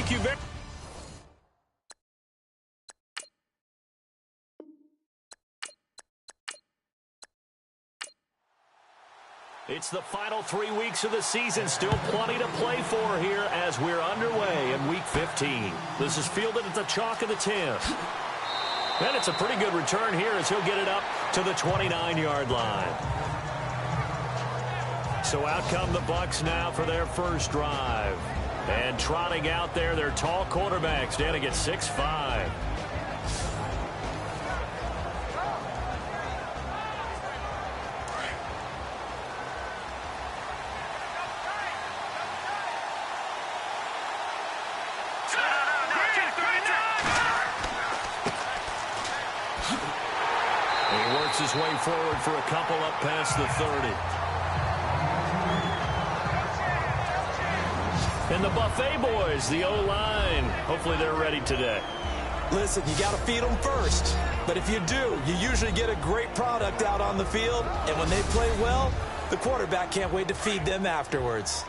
Thank you very much. It's the final 3 weeks of the season. Still plenty to play for here as we're underway in Week 15. This is fielded at the chalk of the 10. And it's a pretty good return here as he'll get it up to the 29-yard line. So out come the Bucs now for their first drive. And trotting out there, their tall quarterback standing at 6'5". He works his way forward for a couple up past the 30. And the Buffet boys, the O-line, hopefully they're ready today. Listen, you got to feed them first. But if you do, you usually get a great product out on the field. And when they play well, the quarterback can't wait to feed them afterwards.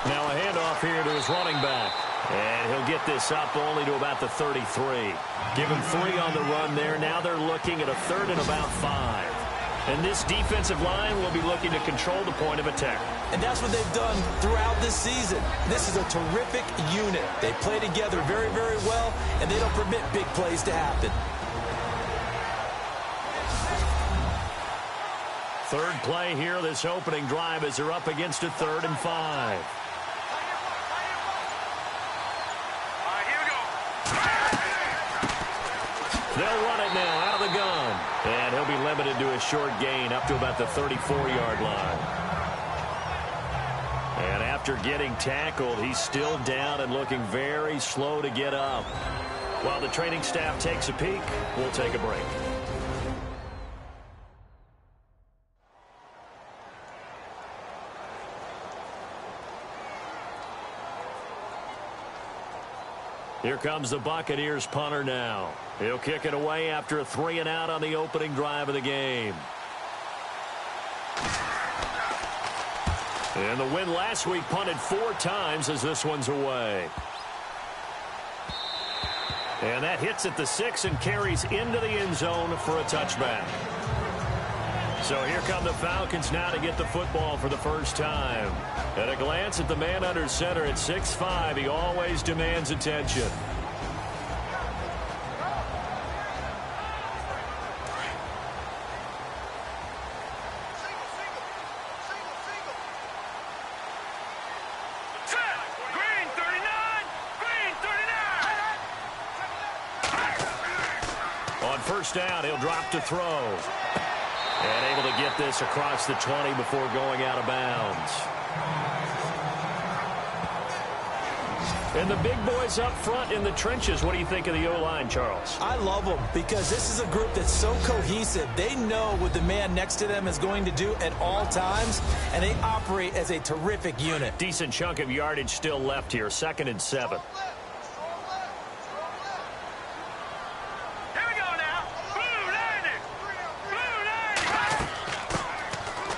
Now a handoff here to his running back. And he'll get this up only to about the 33. Give him 3 on the run there. Now they're looking at a 3rd and about 5. And this defensive line will be looking to control the point of attack. And that's what they've done throughout this season. This is a terrific unit. They play together very, very well, and they don't permit big plays to happen. Third play here, this opening drive, as they're up against a 3rd and 5. They'll run it now out of the gun. And he'll be limited to a short gain up to about the 34-yard line. And after getting tackled, he's still down and looking very slow to get up. While the training staff takes a peek, we'll take a break. Here comes the Buccaneers punter now. He'll kick it away after a 3-and-out on the opening drive of the game. And the win last week punted 4 times as this one's away. And that hits at the 6 and carries into the end zone for a touchback. So here come the Falcons now to get the football for the first time. At a glance at the man under center at 6'5", he always demands attention. On first down, he'll drop to throw. And able to get this across the 20 before going out of bounds. And the big boys up front in the trenches. What do you think of the O-line, Charles? I love them because this is a group that's so cohesive. They know what the man next to them is going to do at all times, and they operate as a terrific unit. Decent chunk of yardage still left here. 2nd and 7.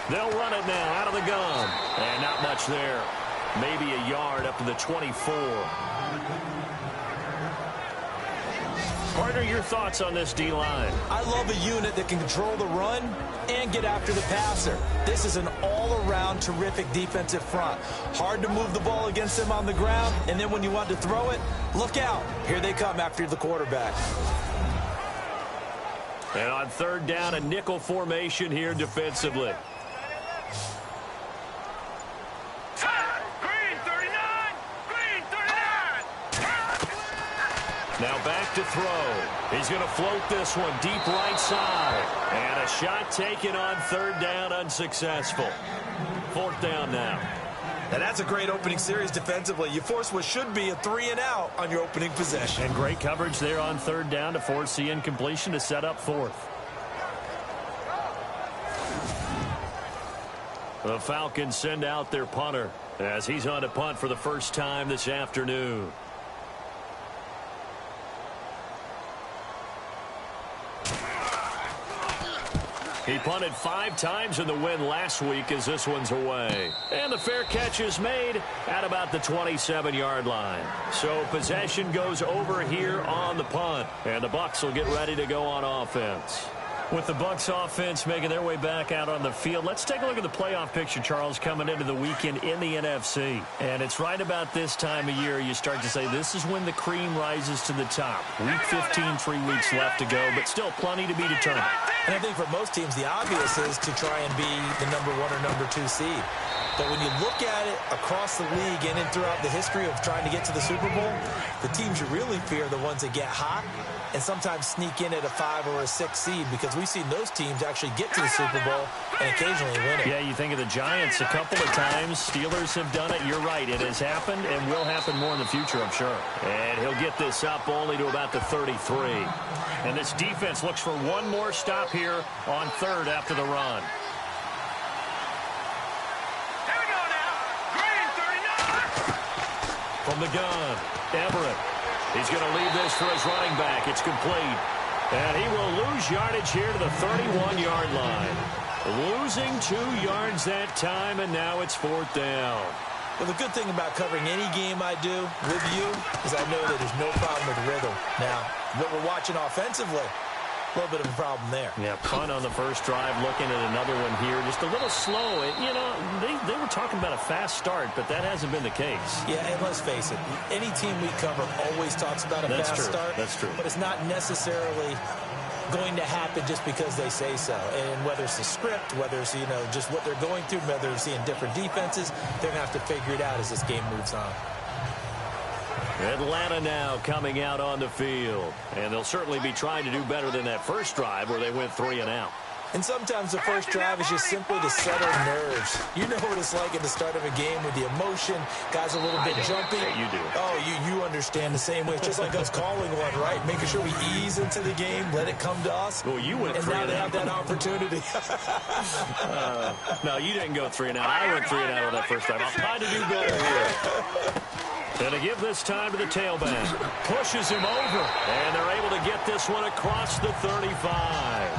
They'll run it now out of the gun. And not much there. Maybe a yard up to the 24. Partner, your thoughts on this D-line? I love a unit that can control the run and get after the passer. This is an all-around terrific defensive front. Hard to move the ball against them on the ground, and then when you want to throw it, look out. Here they come after the quarterback. And on 3rd down, a nickel formation here defensively. Now back to throw. He's going to float this one deep right side. And a shot taken on 3rd down, unsuccessful. 4th down now. And that's a great opening series defensively. You force what should be a 3-and-out on your opening possession. And great coverage there on 3rd down to force the incompletion to set up 4th. The Falcons send out their punter as he's on to punt for the first time this afternoon. He punted 5 times in the win last week as this one's away. And the fair catch is made at about the 27-yard line. So possession goes over here on the punt. And the Bucs will get ready to go on offense. With the Bucs offense making their way back out on the field, let's take a look at the playoff picture, Charles, coming into the weekend in the NFC. And it's right about this time of year you start to say this is when the cream rises to the top. Week 15, 3 weeks left to go, but still plenty to be determined. And I think for most teams, the obvious is to try and be the number 1 or number 2 seed. But when you look at it across the league and throughout the history of trying to get to the Super Bowl, the teams you really fear are the ones that get hot and sometimes sneak in at a 5 or a 6 seed, because we've seen those teams actually get to the Super Bowl and occasionally win it. Yeah, you think of the Giants a couple of times. Steelers have done it. You're right. It has happened and will happen more in the future, I'm sure. And he'll get this up only to about the 33. And this defense looks for one more stop here on 3rd after the run. From the gun, Everett. He's going to leave this for his running back. It's complete. And he will lose yardage here to the 31-yard line. Losing 2 yards that time, and now it's 4th down. Well, the good thing about covering any game I do with you is I know that there's no problem with rhythm. Now, what we're watching offensively, a little bit of a problem there. Yeah, punt on the first drive, looking at another one here. Just a little slow. You know, they were talking about a fast start, but that hasn't been the case. Yeah, and let's face it, any team we cover always talks about a fast start. That's true. But it's not necessarily going to happen just because they say so. And whether it's the script, whether it's, you know, just what they're going through, whether they're seeing different defenses, they're going to have to figure it out as this game moves on. Atlanta now coming out on the field. And they'll certainly be trying to do better than that first drive where they went 3 and out. And sometimes the first drive is just simply to settle nerves. You know what it's like at the start of a game with the emotion. Guys a little bit jumpy. Yeah, you do. Oh, you understand the same way. It's just like us calling one, right? Making sure we ease into the game, let it come to us. Well, you went 3 and and now out. they have that opportunity. No, you didn't go 3 and out. I went 3 and out on that first drive. I'll try to do better here. And to give this time to the tailback. Pushes him over. And they're able to get this one across the 35.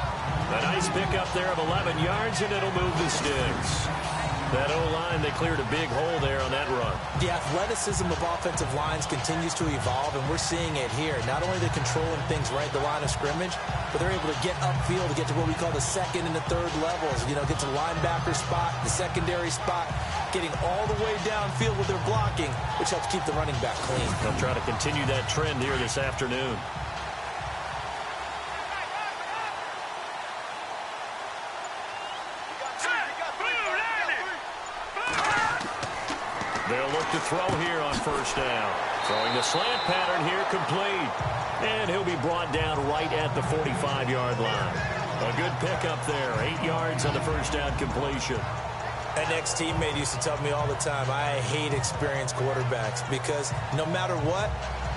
A nice pickup there of 11 yards, and it'll move the sticks. That O-line, they cleared a big hole there on that run. The athleticism of offensive lines continues to evolve, and we're seeing it here. Not only are they controlling things right at the line of scrimmage, but they're able to get upfield to get to what we call the 2nd and the 3rd levels. You know, get to the linebacker spot, the secondary spot, getting all the way downfield with their blocking, which helps keep the running back clean. They'll try to continue that trend here this afternoon. They'll look to throw here on first down. Throwing the slant pattern here, complete. And he'll be brought down right at the 45-yard line. A good pickup there. 8 yards on the first down completion. An ex-teammate used to tell me all the time, I hate experienced quarterbacks because no matter what,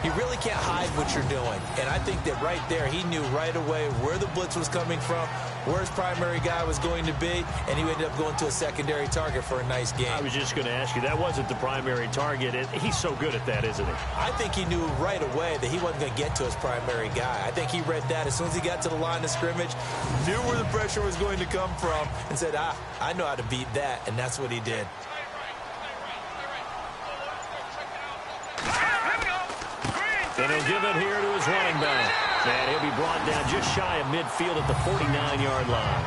you really can't hide what you're doing. And I think that right there, he knew right away where the blitz was coming from, where his primary guy was going to be, and he ended up going to a secondary target for a nice game. I was just going to ask you, that wasn't the primary target. He's so good at that, isn't he? I think he knew right away that he wasn't going to get to his primary guy. I think he read that as soon as he got to the line of scrimmage, knew where the pressure was going to come from, and said, I know how to beat that, and that's what he did. And he'll give it here to his running back. And he'll be brought down just shy of midfield at the 49-yard line.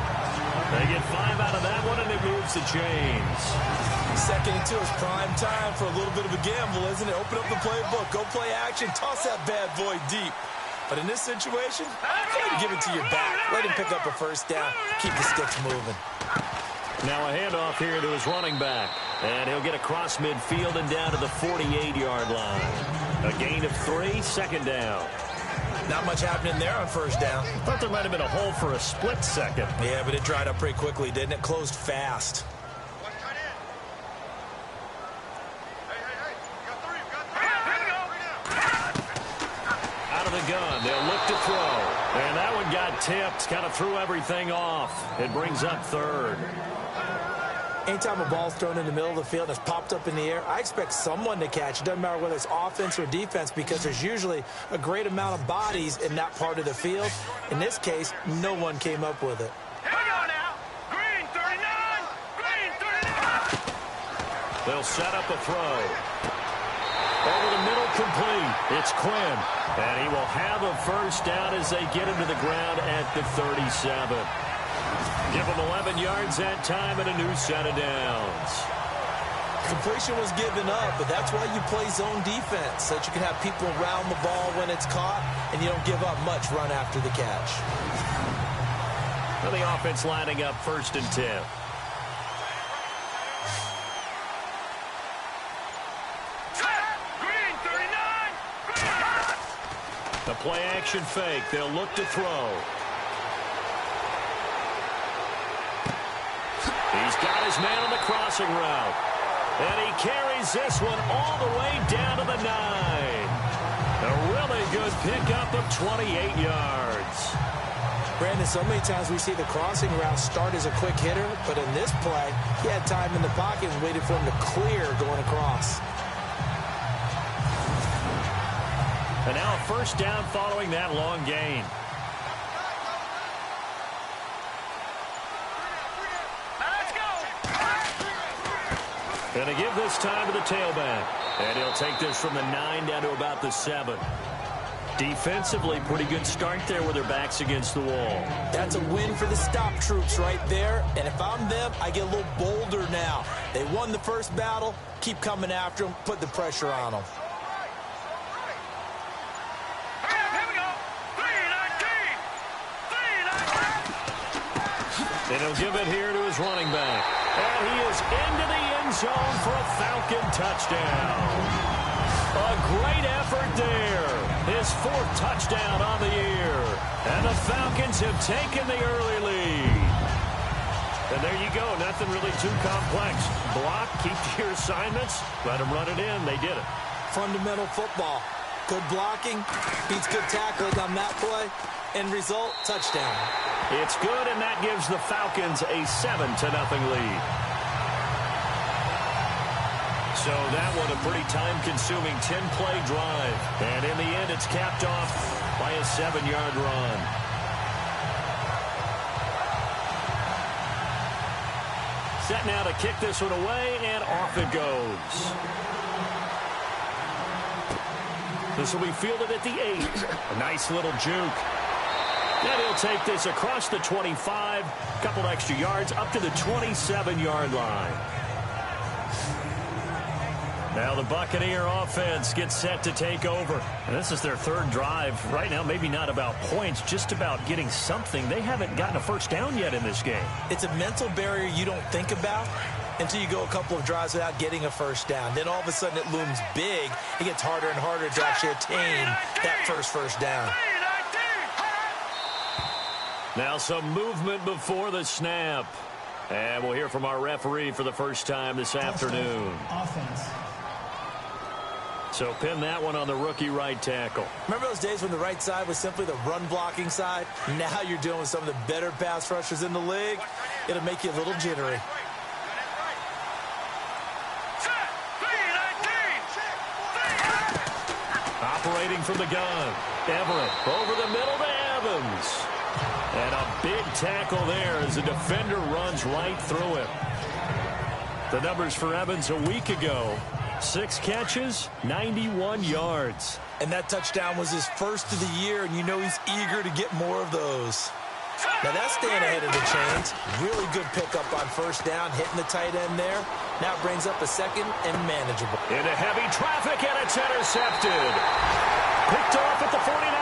They get 5 out of that one, and it moves the chains. 2nd and 2 is prime time for a little bit of a gamble, isn't it? Open up the playbook, go play action, toss that bad boy deep. But in this situation, go ahead and give it to your back. Let him pick up a first down, keep the sticks moving. Now a handoff here to his running back. And he'll get across midfield and down to the 48-yard line. A gain of 3, 2nd down. Not much happening there on first down. I thought there might have been a hole for a split second. Yeah, but it dried up pretty quickly, didn't it? Closed fast. Out of the gun, they'll look to throw. And that one got tipped, kind of threw everything off. It brings up 3rd. Anytime a ball's thrown in the middle of the field and it's popped up in the air, I expect someone to catch. It doesn't matter whether it's offense or defense because there's usually a great amount of bodies in that part of the field. In this case, no one came up with it. Here we go now. They'll set up a throw. Over the middle, complete. It's Quinn. And he will have a first down as they get him to the ground at the 37. Give him 11 yards that time and a new set of downs. Completion was given up, but that's why you play zone defense, so that you can have people around the ball when it's caught, and you don't give up much run after the catch. And the offense lining up 1st and 10. The play-action fake. They'll look to throw. He's got his man on the crossing route. And he carries this one all the way down to the 9. A really good pickup of 28 yards. Brandon, so many times we see the crossing route start as a quick hitter, but in this play, he had time in the pocket and waited for him to clear going across. And now a first down following that long gain. Going to give this time to the tailback. And he'll take this from the 9 down to about the 7. Defensively, pretty good start there with their backs against the wall. That's a win for the stop troops right there. And if I'm them, I get a little bolder now. They won the first battle. Keep coming after them. Put the pressure on them. And he'll give it here to his running back. And he is into the end zone for a Falcon touchdown. A great effort there. His 4th touchdown on the year. And the Falcons have taken the early lead. And there you go. Nothing really too complex. Block, keep to your assignments, let them run it in. They did it. Fundamental football. Good blocking, beats good tackling on that play. End result, touchdown. It's good, and that gives the Falcons a 7-0 lead. So that one a pretty time-consuming 10-play drive. And in the end, it's capped off by a 7-yard run. Set now to kick this one away, and off it goes. This will be fielded at the 8. A nice little juke. And he'll take this across the 25, a couple extra yards, up to the 27-yard line. Now the Buccaneer offense gets set to take over. And this is their 3rd drive. Right now, maybe not about points, just about getting something. They haven't gotten a first down yet in this game. It's a mental barrier you don't think about until you go a couple of drives without getting a first down. Then all of a sudden it looms big. It gets harder and harder to actually attain that first down. Now some movement before the snap. And we'll hear from our referee for the first time this afternoon. Offense. So pin that one on the rookie right tackle. Remember those days when the right side was simply the run-blocking side? Now you're dealing with some of the better pass rushers in the league. It'll make you a little jittery. Operating from the gun. Everett over the middle to Evans. And a big tackle there as the defender runs right through it. The numbers for Evans a week ago. 6 catches, 91 yards. And that touchdown was his first of the year, and you know he's eager to get more of those. Now that's staying ahead of the chains. Really good pickup on first down, hitting the tight end there. Now brings up a 2nd and manageable. Into heavy traffic, and it's intercepted. Picked off at the 49.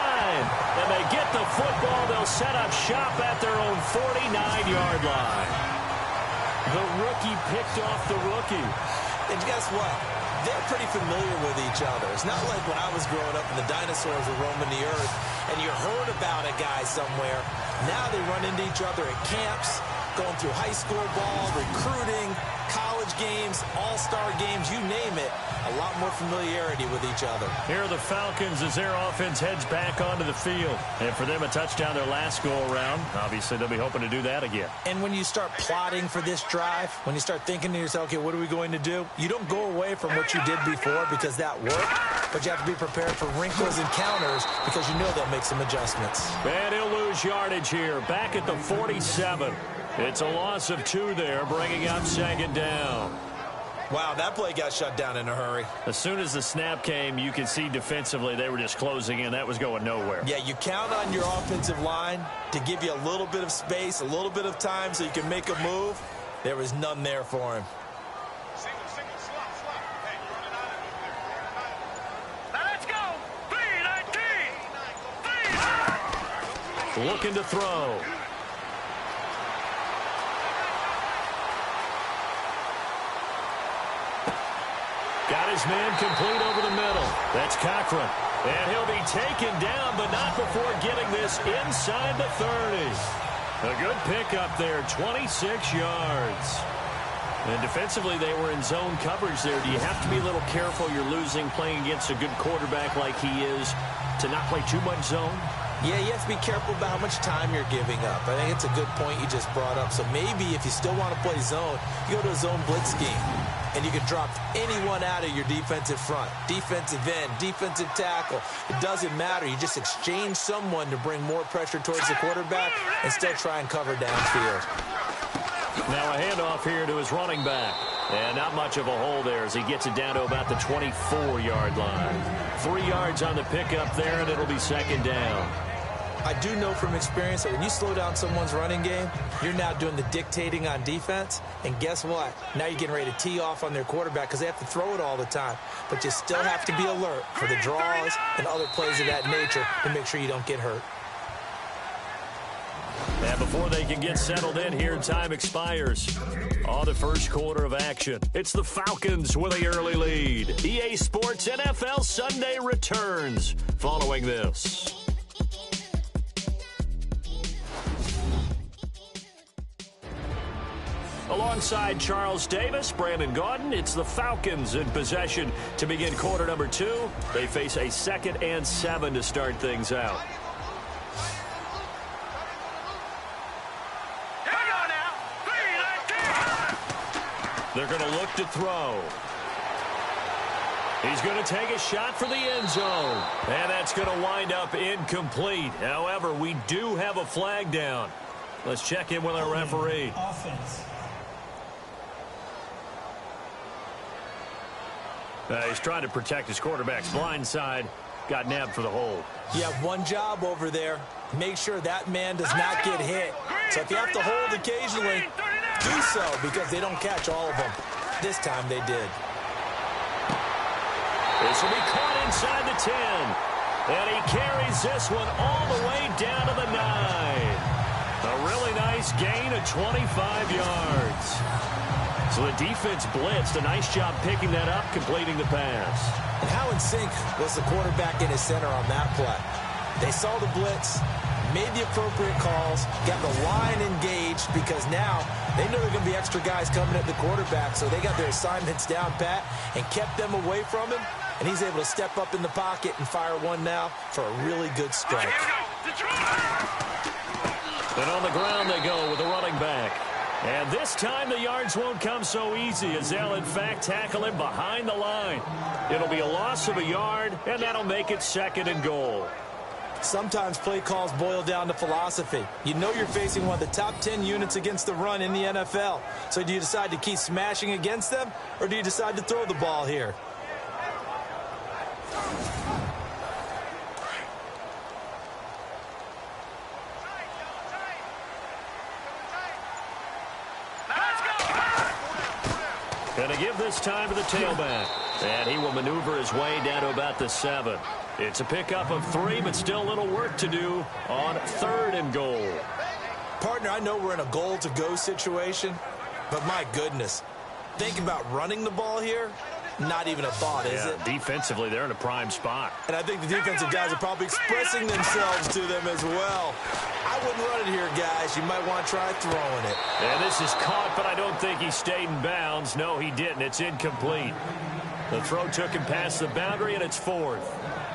And they get the football. They'll set up shop at their own 49-yard line. The rookie picked off the rookie. And guess what? They're pretty familiar with each other. It's not like when I was growing up and the dinosaurs were roaming the earth and you heard about a guy somewhere. Now they run into each other at camps, going through high school ball, recruiting, college games, all-star games, you name it. A lot more familiarity with each other. Here are the Falcons as their offense heads back onto the field. And for them, a touchdown their last go-around. Obviously, they'll be hoping to do that again. And when you start plotting for this drive, when you start thinking to yourself, okay, what are we going to do? You don't go away from what you did before because that worked, but you have to be prepared for wrinkles and counters because you know they'll make some adjustments. And he'll lose yardage here, back at the 47. It's a loss of 2 there, bringing up 2nd down. Wow, that play got shut down in a hurry. As soon as the snap came, you could see defensively they were just closing in. That was going nowhere. Yeah, you count on your offensive line to give you a little bit of space, a little bit of time so you can make a move. There was none there for him. Let's go. Looking to throw. Got his man complete over the middle. That's Cochran. And he'll be taken down, but not before getting this inside the 30. A good pickup there, 26 yards. And defensively, they were in zone coverage there. Do you have to be a little careful you're losing playing against a good quarterback like he is to not play too much zone? Yeah, you have to be careful about how much time you're giving up. I think it's a good point you just brought up. So maybe if you still want to play zone, you go to a zone blitz scheme. And you can drop anyone out of your defensive front. Defensive end, defensive tackle. It doesn't matter. You just exchange someone to bring more pressure towards the quarterback and still try and cover downfield. Now a handoff here to his running back. And not much of a hole there as he gets it down to about the 24-yard line. 3 yards on the pickup there, and it'll be second down. I do know from experience that when you slow down someone's running game, you're now doing the dictating on defense. And guess what? Now you're getting ready to tee off on their quarterback because they have to throw it all the time. But you still have to be alert for the draws and other plays of that nature to make sure you don't get hurt. And before they can get settled in here, time expires on the first quarter of action. It's the Falcons with the early lead. EA Sports NFL Sunday returns following this. Alongside Charles Davis, Brandon Gaudin, it's the Falcons in possession to begin quarter number 2. They face a 2nd and 7 to start things out. They're going to look to throw. He's going to take a shot for the end zone. And that's going to wind up incomplete. However, we do have a flag down. Let's check in with our referee. Offense. He's trying to protect his quarterback's blind side. Got nabbed for the hold. You have one job over there. Make sure that man does not get hit. So if you have to hold occasionally, do so because they don't catch all of them. This time they did. This will be caught inside the 10. And he carries this one all the way down to the 9. A really nice gain of 25 yards. So the defense blitzed. A nice job picking that up, completing the pass. And how in sync was the quarterback in his center on that play? They saw the blitz, made the appropriate calls, got the line engaged because now they know there are going to be extra guys coming at the quarterback, so they got their assignments down pat and kept them away from him, and he's able to step up in the pocket and fire one now for a really good strike. And on the ground they go with the running back. And this time the yards won't come so easy as they'll, in fact, tackle him behind the line. It'll be a loss of a yard, and that'll make it 2nd and goal. Sometimes play calls boil down to philosophy. You know you're facing one of the top 10 units against the run in the NFL. So do you decide to keep smashing against them, or do you decide to throw the ball here? Going to give this time to the tailback. And he will maneuver his way down to about the 7. It's a pickup of 3, but still a little work to do on 3rd and goal. Partner, I know we're in a goal-to-go situation, but my goodness, think about running the ball here. Not even a thought, is it? Defensively, they're in a prime spot. And I think the defensive guys are probably expressing themselves to them as well. I wouldn't run it here, guys. You might want to try throwing it. And this is caught, but I don't think he stayed in bounds. No, he didn't. It's incomplete. The throw took him past the boundary, and it's 4th.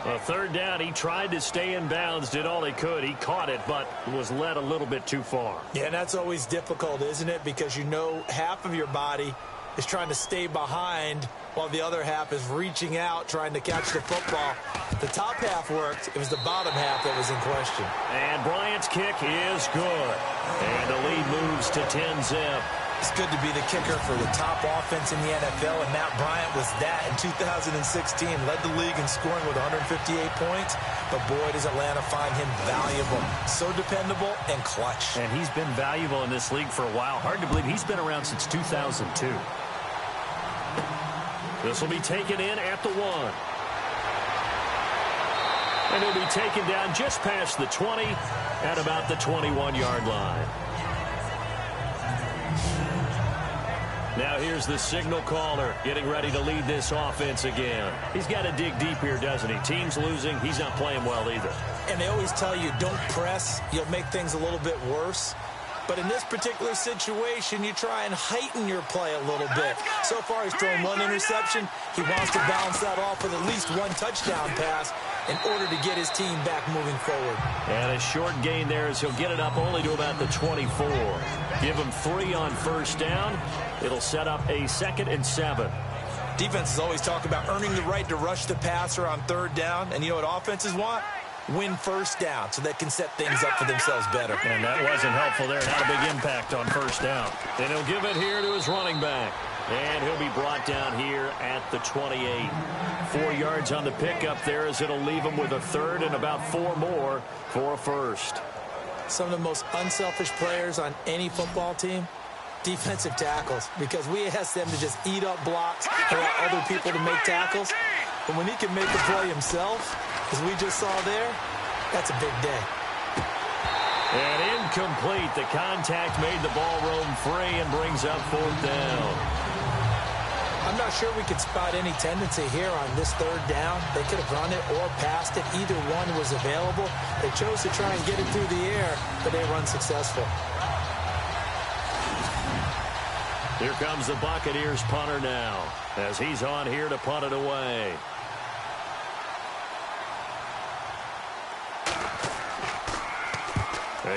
A 3rd down, he tried to stay in bounds, did all he could. He caught it, but was led a little bit too far. Yeah, and that's always difficult, isn't it? Because you know half of your body is trying to stay behind while the other half is reaching out, trying to catch the football. The top half worked. It was the bottom half that was in question. And Bryant's kick is good. And the lead moves to 10-zip. It's good to be the kicker for the top offense in the NFL, and Matt Bryant was that in 2016. Led the league in scoring with 158 points, but boy, does Atlanta find him valuable. So dependable and clutch. And he's been valuable in this league for a while. Hard to believe he's been around since 2002. This will be taken in at the 1. And he'll be taken down just past the 20 at about the 21-yard line. Now here's the signal caller getting ready to lead this offense again. He's got to dig deep here, doesn't he? Team's losing. He's not playing well either. And they always tell you, don't press. You'll make things a little bit worse. But in this particular situation, you try and heighten your play a little bit. So far, he's thrown 1 interception. He wants to balance that off with at least 1 touchdown pass in order to get his team back moving forward. And a short gain there as he'll get it up only to about the 24. Give him 3 on first down. It'll set up a 2nd and 7. Defenses always talk about earning the right to rush the passer on 3rd down. And you know what offenses want? Win first down so they can set things up for themselves better. And that wasn't helpful there. Not a big impact on first down. And he'll give it here to his running back. And he'll be brought down here at the 28. 4 yards on the pickup there as it'll leave him with a 3rd and about 4 more for a first. Some of the most unselfish players on any football team, defensive tackles, because we ask them to just eat up blocks, allow other people to make tackles. But when he can make a play himself, as we just saw there, that's a big day. And incomplete. The contact made the ball roam free and brings up 4th down. I'm not sure we could spot any tendency here on this 3rd down. They could have run it or passed it. Either one was available. They chose to try and get it through the air, but they were unsuccessful. Here comes the Buccaneers punter now as he's on here to punt it away.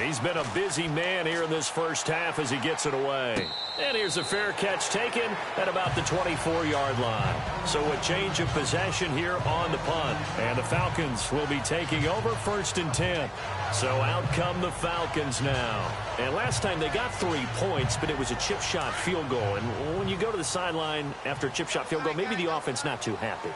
He's been a busy man here in this first half as he gets it away. And here's a fair catch taken at about the 24-yard line. So a change of possession here on the punt. And the Falcons will be taking over 1st and 10. So out come the Falcons now. And last time they got 3 points, but it was a chip shot field goal. And when you go to the sideline after a chip shot field goal, maybe the offense not too happy.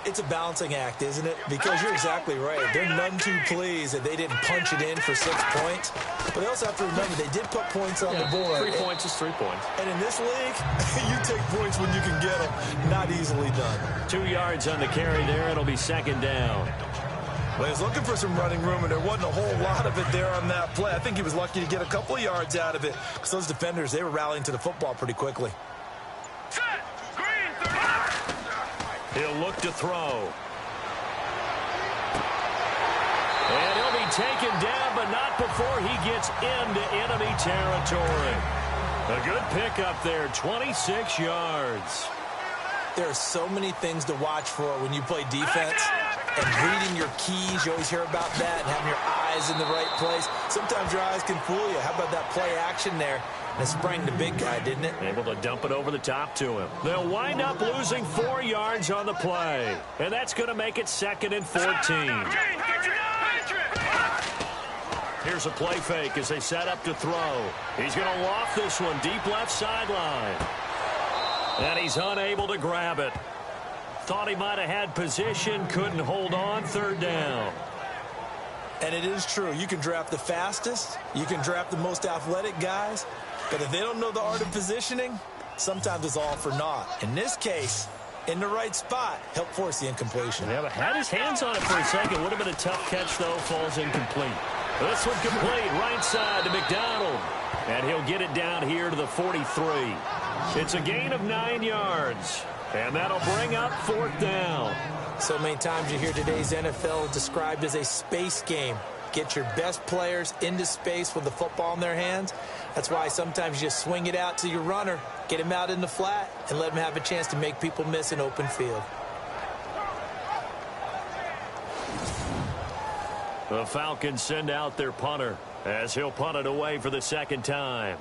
It's a balancing act, isn't it? Because you're exactly right. They're none too pleased that they didn't punch it in for 6 points. But they also have to remember they did put points on the board. 3 points is 3 points. And in this league, you take points when you can get them. Not easily done. 2 yards on the carry there. It'll be 2nd down. Well, he was looking for some running room, and there wasn't a whole lot of it there on that play. I think he was lucky to get a couple of yards out of it because those defenders, they were rallying to the football pretty quickly. He'll look to throw. And he'll be taken down, but not before he gets into enemy territory. A good pickup there, 26 yards. There are so many things to watch for when you play defense. And reading your keys, you always hear about that, and having your eyes in the right place. Sometimes your eyes can fool you. How about that play action there? And it sprang the big guy, didn't it? Able to dump it over the top to him. They'll wind up losing 4 yards on the play. And that's going to make it 2nd and 14. Here's a play fake as they set up to throw. He's going to loft this one deep left sideline. And he's unable to grab it. Thought he might have had position, couldn't hold on, 3rd down. And it is true. You can draft the fastest. You can draft the most athletic guys. But if they don't know the art of positioning, sometimes it's all for naught. In this case, in the right spot, helped force the incompletion. Yeah, but had his hands on it for a second. Would have been a tough catch, though. Falls incomplete. This one complete, right side to McDonald. And he'll get it down here to the 43. It's a gain of 9 yards. And that'll bring up 4th down. So many times you hear today's NFL described as a space game. Get your best players into space with the football in their hands. That's why sometimes you just swing it out to your runner, get him out in the flat, and let him have a chance to make people miss an open field. The Falcons send out their punter as he'll punt it away for the 2nd time.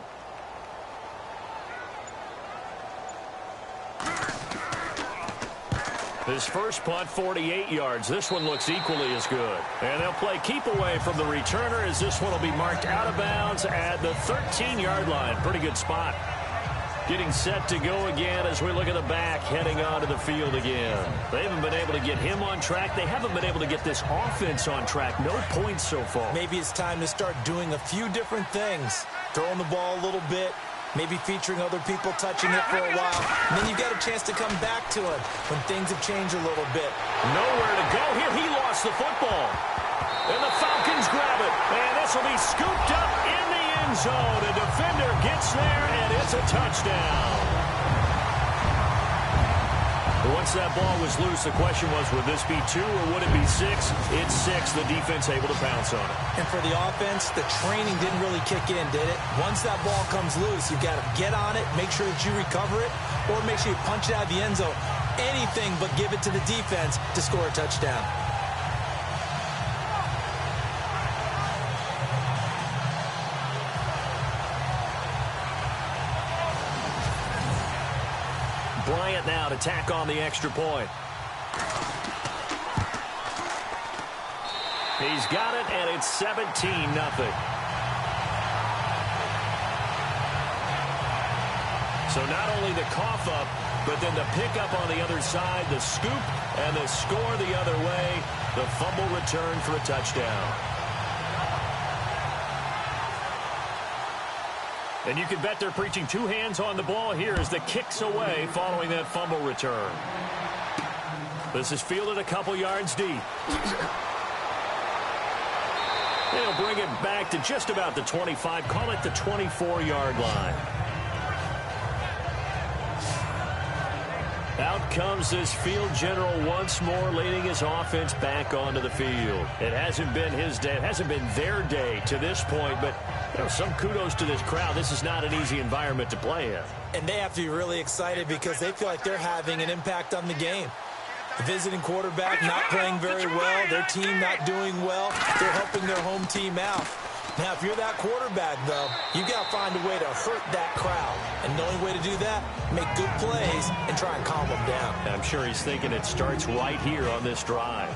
His first punt, 48 yards. This one looks equally as good. And they'll play keep away from the returner as this one will be marked out of bounds at the 13-yard line. Pretty good spot. Getting set to go again as we look at the back heading onto the field again. They haven't been able to get him on track. They haven't been able to get this offense on track. No points so far. Maybe it's time to start doing a few different things. Throwing the ball a little bit, maybe featuring other people touching it for a while. And then you've got a chance to come back to it when things have changed a little bit. Nowhere to go here. He lost the football. And the Falcons grab it. And this will be scooped up in the end zone. A defender gets there, and it's a touchdown. Once that ball was loose, the question was, would this be 2 or would it be 6? It's 6. The defense able to pounce on it. And for the offense, the training didn't really kick in, did it? Once that ball comes loose, you've got to get on it, make sure that you recover it, or make sure you punch it out of the end zone. Anything but give it to the defense to score a touchdown. Bryant now to tack on the extra point. He's got it, and it's 17-0. So not only the cough up, but then the pickup on the other side, the scoop, and the score the other way. The fumble return for a touchdown. And you can bet they're preaching 2 hands on the ball here as the kick's away following that fumble return. This is fielded a couple yards deep. They'll bring it back to just about the 25, call it the 24-yard line. Out comes this field general once more, leading his offense back onto the field. It hasn't been his day. It hasn't been their day to this point, but some kudos to this crowd. This is not an easy environment to play in. And they have to be really excited because they feel like they're having an impact on the game. The visiting quarterback not playing very well, their team not doing well. They're helping their home team out. Now, if you're that quarterback, though, you've got to find a way to hurt that crowd. And the only way to do that, make good plays and try and calm them down. I'm sure he's thinking it starts right here on this drive.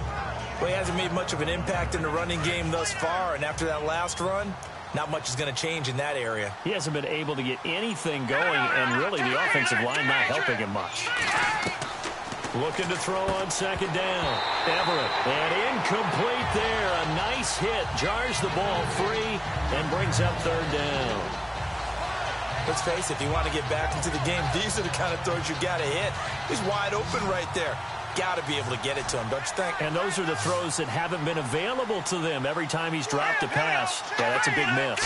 Well, he hasn't made much of an impact in the running game thus far, and after that last run, not much is going to change in that area. He hasn't been able to get anything going, and really the offensive line not helping him much. Looking to throw on second down. Everett, and incomplete there. A nice hit, jars the ball free, and brings up third down. Let's face it, if you want to get back into the game, these are the kind of throws you got to hit. He's wide open right there. Got to be able to get it to him, don't you think? And those are the throws that haven't been available to them every time he's dropped a pass. Yeah, that's a big miss.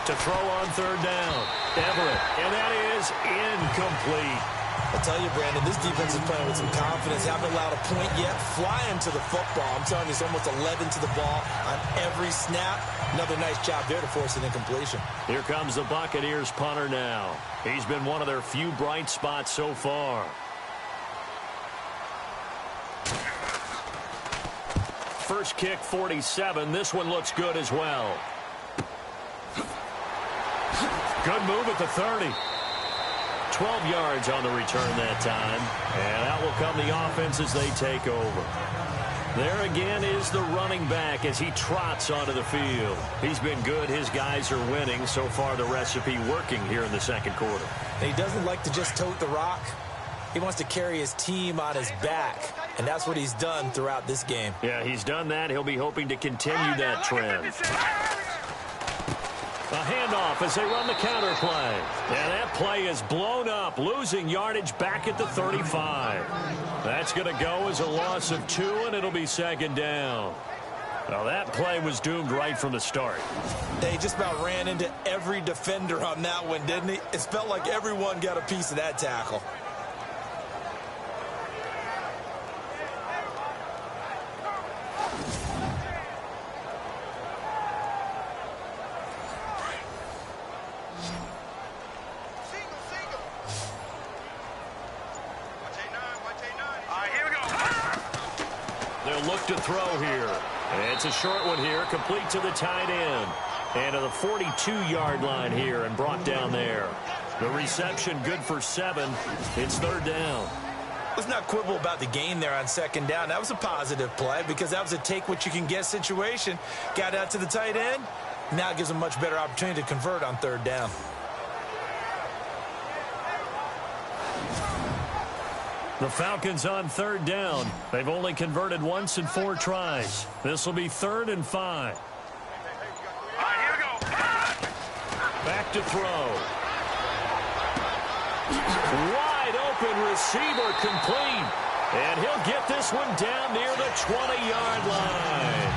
To throw on third down. Everett, and that is incomplete. I'll tell you, Brandon, this defense is playing with some confidence. Haven't allowed a point yet. Flying to the football. I'm telling you, it's almost 11 to the ball on every snap. Another nice job there to force an incompletion. Here comes the Buccaneers punter now. He's been one of their few bright spots so far. First kick, 47. This one looks good as well. Good move at the 30. 12 yards on the return that time. And out will come the offense as they take over. There again is the running back as he trots onto the field. He's been good. His guys are winning. So far, the recipe working here in the second quarter. He doesn't like to just tote the rock. He wants to carry his team on his back. And that's what he's done throughout this game. Yeah, he's done that. He'll be hoping to continue that trend. A handoff as they run the counter play. And that play is blown up, losing yardage back at the 35. That's going to go as a loss of 2, and it'll be second down. Well, that play was doomed right from the start. They just about ran into every defender on that one, didn't he? It felt like everyone got a piece of that tackle. Look to throw here. And it's a short one here, complete to the tight end. And to the 42-yard line here and brought down there. The reception good for 7. It's third down. Let's not quibble about the gain there on second down. That was a positive play because that was a take-what-you-can-get situation. Got out to the tight end. Now it gives a much better opportunity to convert on third down. The Falcons on third down. They've only converted once in 4 tries. This will be 3rd and 5. All right, here we go. Back to throw. Wide open receiver complete. And he'll get this one down near the 20-yard line.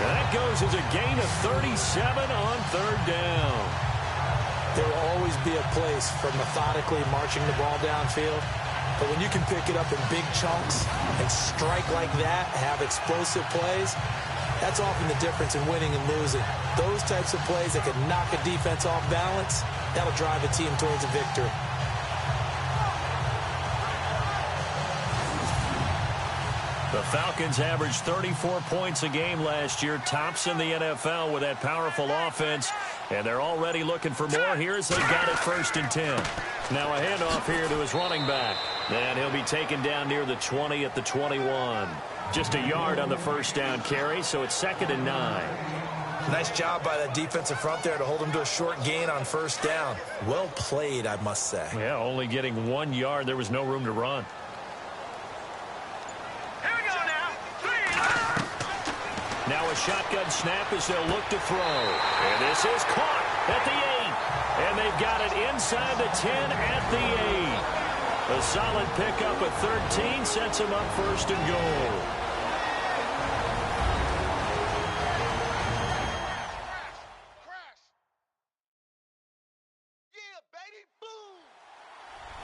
That goes as a gain of 37 on third down. There will always be a place for methodically marching the ball downfield. But when you can pick it up in big chunks and strike like that, have explosive plays, that's often the difference in winning and losing. Those types of plays that can knock a defense off balance, that'll drive a team towards a victory. The Falcons averaged 34 points a game last year, tops in the NFL with that powerful offense, and they're already looking for more. Here's they've got it 1st and 10. Now a handoff here to his running back, and he'll be taken down near the 20 at the 21. Just a yard on the first down carry, so it's 2nd and 9. Nice job by that defensive front there to hold him to a short gain on first down. Well played, I must say. Yeah, only getting 1 yard. There was no room to run. Now a shotgun snap as they'll look to throw. And this is caught at the 8. And they've got it inside the 10 at the 8. A solid pickup at 13 sets him up 1st and goal.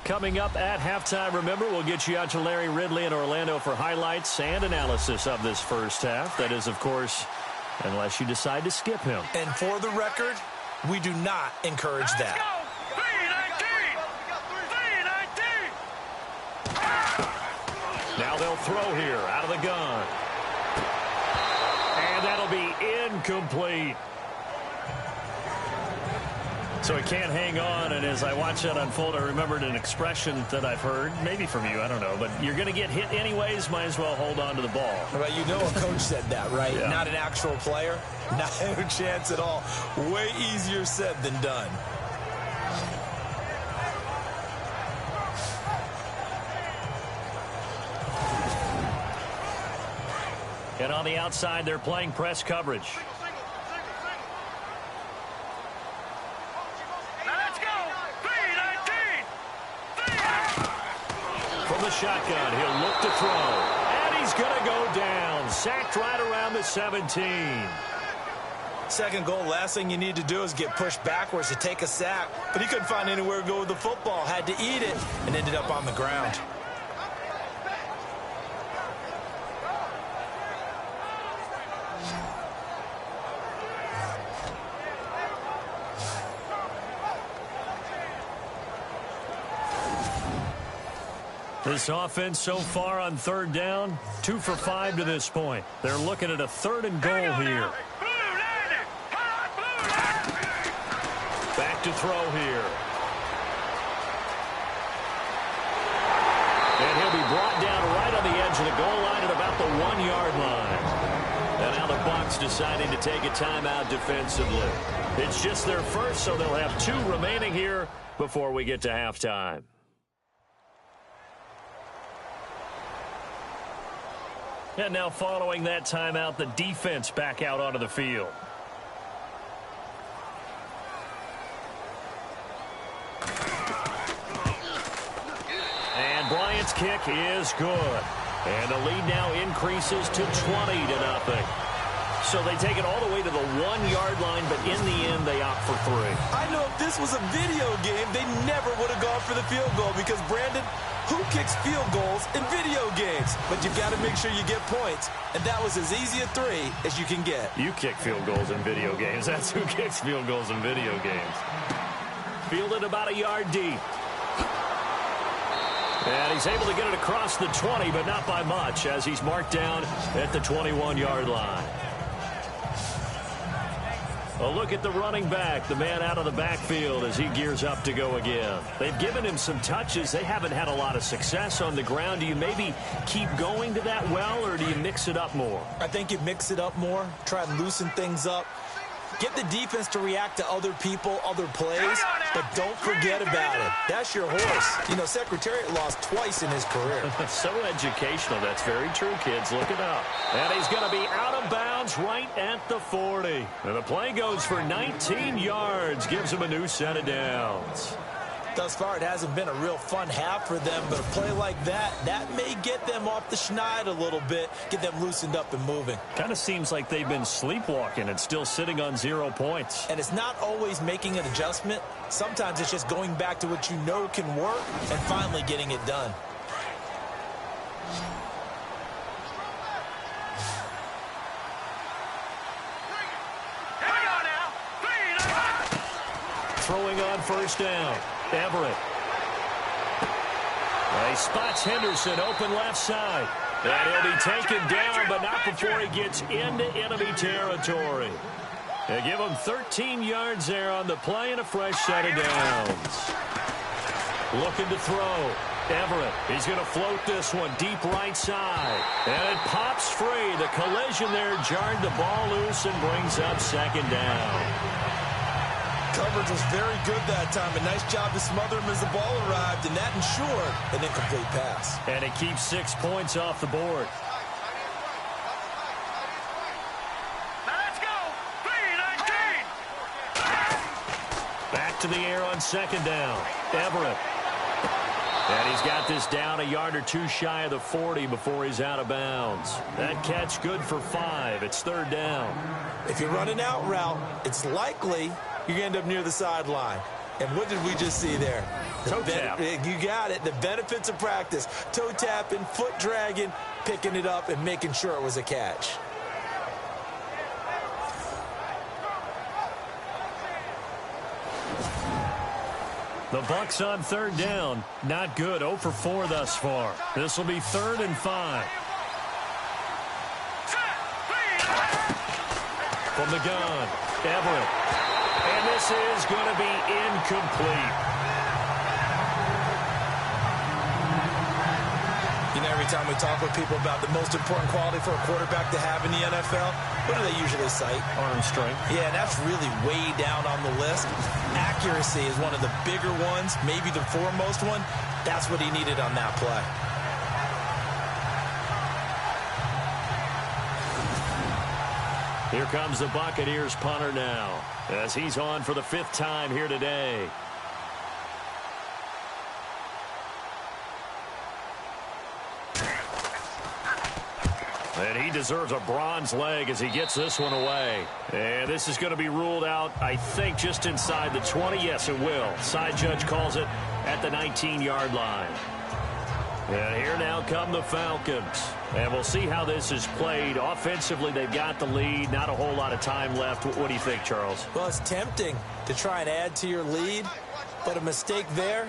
Coming up at halftime, remember, we'll get you out to Larry Ridley in Orlando for highlights and analysis of this first half. That is, of course, unless you decide to skip him. And for the record, we do not encourage that. Now they'll throw here out of the gun. And that'll be incomplete. So he can't hang on, and as I watch that unfold, I remembered an expression that I've heard, maybe from you, I don't know, but you're going to get hit anyways, might as well hold on to the ball. Well, you know a coach said that, right? Yeah. Not an actual player. Not a chance at all. Way easier said than done. And on the outside, they're playing press coverage. Shotgun. He'll look to throw. And he's going to go down. Sacked right around the 17. 2nd goal, last thing you need to do is get pushed backwards to take a sack. But he couldn't find anywhere to go with the football. Had to eat it and ended up on the ground. This offense so far on 3rd down, 2 for 5 to this point. They're looking at a 3rd and goal here. Back to throw here. And he'll be brought down right on the edge of the goal line at about the 1-yard line. And now the Bucs deciding to take a timeout defensively. It's just their first, so they'll have 2 remaining here before we get to halftime. And now following that timeout, the defense back out onto the field. And Bryant's kick is good. And the lead now increases to 20-0. So they take it all the way to the 1-yard line, but in the end, they opt for 3. I know if this was a video game, they never would have gone for the field goal because, Brandon, who kicks field goals in video games? But you've got to make sure you get points. And that was as easy a 3 as you can get. You kick field goals in video games. That's who kicks field goals in video games. Fielded about a yard deep. And he's able to get it across the 20, but not by much, as he's marked down at the 21-yard line. A look at the running back, the man out of the backfield as he gears up to go again. They've given him some touches. They haven't had a lot of success on the ground. Do you maybe keep going to that well, or do you mix it up more? I think you mix it up more, try and loosen things up. Get the defense to react to other people, other plays, but don't forget about it. That's your horse. You know, Secretariat lost twice in his career. So educational. That's very true, kids. Look it up. And he's going to be out of bounds right at the 40. And the play goes for 19 yards. Gives him a new set of downs. Thus far, it hasn't been a real fun half for them, but a play like that may get them off the schneid a little bit, get them loosened up and moving. Kind of seems like they've been sleepwalking and still sitting on 0 points. And it's not always making an adjustment. Sometimes it's just going back to what you know can work and finally getting it done. Throwing on first down. Everett. He spots Henderson open left side. And he'll be taken down, but not before he gets into enemy territory. They give him 13 yards there on the play and a fresh set of downs. Looking to throw. Everett. He's going to float this one deep right side. And it pops free. The collision there jarred the ball loose and brings up second down. Coverage was very good that time. A nice job to smother him as the ball arrived, and that ensured an incomplete pass. And it keeps 6 points off the board. Now let's go. 3-19. Back to the air on second down. Everett. And he's got this down a yard or two shy of the 40 before he's out of bounds. That catch good for 5. It's third down. If you run an out route, it's likely you're going to end up near the sideline. And what did we just see there? Toe tap. You got it. The benefits of practice. Toe tapping, foot dragging, picking it up, and making sure it was a catch. The Bucs on third down. Not good. 0 for 4 thus far. This will be 3rd and 5. From the gun, Everett. And this is going to be incomplete. You know, every time we talk with people about the most important quality for a quarterback to have in the NFL, what do they usually cite? Arm strength. Yeah, and that's really way down on the list. Accuracy is one of the bigger ones, maybe the foremost one. That's what he needed on that play. Here comes the Buccaneers punter now, as he's on for the 5th time here today. And he deserves a bronze leg as he gets this one away. And this is going to be ruled out, I think, just inside the 20. Yes, it will. Side judge calls it at the 19-yard line. And here now come the Falcons. And we'll see how this is played. Offensively, they've got the lead. Not a whole lot of time left. What do you think, Charles? Well, it's tempting to try and add to your lead, but a mistake there,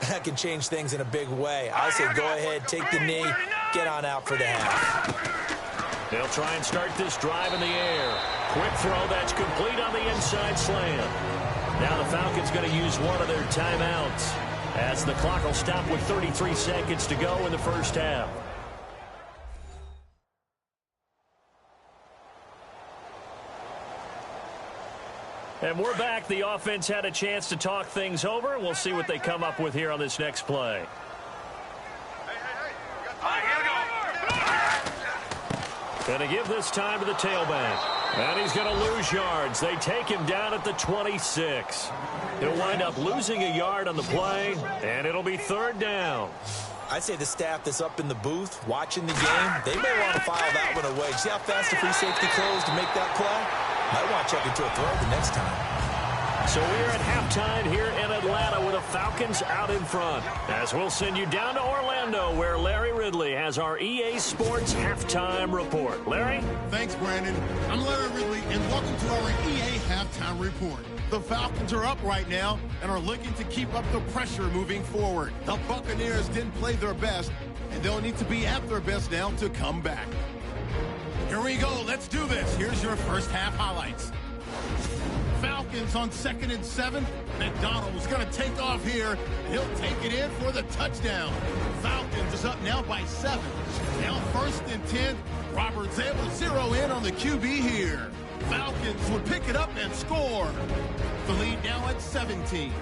that can change things in a big way. I say go ahead, take the knee, get on out for the half. They'll try and start this drive in the air. Quick throw that's complete on the inside slant. Now the Falcons going to use one of their timeouts, as the clock will stop with 33 seconds to go in the first half. And we're back. The offense had a chance to talk things over. We'll see what they come up with here on this next play. Going to give this time to the tailback. And he's going to lose yards. They take him down at the 26. He'll wind up losing a yard on the play, and it'll be third down. I'd say the staff that's up in the booth watching the game, they may want to file that one away. See how fast the free safety closed to make that play? Might want to check into a throw the next time. So we're at halftime here in Atlanta with the Falcons out in front. As we'll send you down to Orlando, where Larry Ridley has our EA Sports Halftime Report. Larry? Thanks, Brandon. I'm Larry Ridley, and welcome to our EA Halftime Report. The Falcons are up right now and are looking to keep up the pressure moving forward. The Buccaneers didn't play their best, and they'll need to be at their best now to come back. Here we go. Let's do this. Here's your first half highlights. Falcons on 2nd and 7. McDonald is going to take off here. He'll take it in for the touchdown. Falcons is up now by 7. Now 1st and 10. Roberts able to zero in on the QB here. Falcons would pick it up and score. The lead now at 17.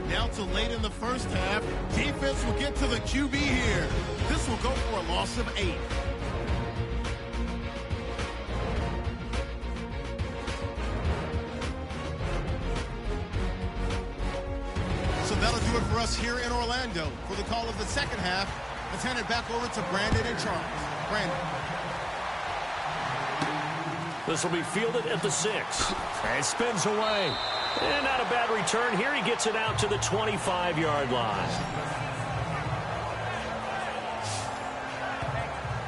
Now to late in the first half, defense will get to the QB here. This will go for a loss of 8. So that'll do it for us here in Orlando. For the call of the second half, let's hand it back over to Brandon and Charles. Brandon. This will be fielded at the 6. And spins away. And not a bad return here. He gets it out to the 25-yard line.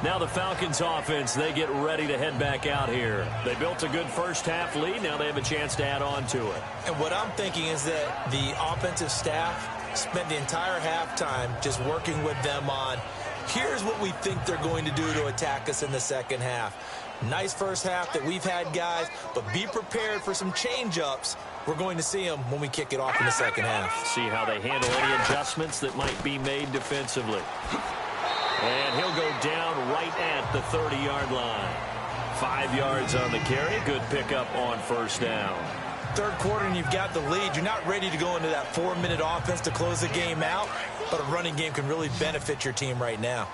Now the Falcons offense, they get ready to head back out here. They built a good first half lead. Now they have a chance to add on to it. And what I'm thinking is that the offensive staff spent the entire halftime just working with them on, here's what we think they're going to do to attack us in the second half. Nice first half that we've had, guys, but be prepared for some change-ups. We're going to see them when we kick it off in the second half. See how they handle any adjustments that might be made defensively. And he'll go down right at the 30-yard line. 5 yards on the carry. Good pickup on first down. Third quarter and you've got the lead. You're not ready to go into that 4-minute offense to close the game out, but a running game can really benefit your team right now.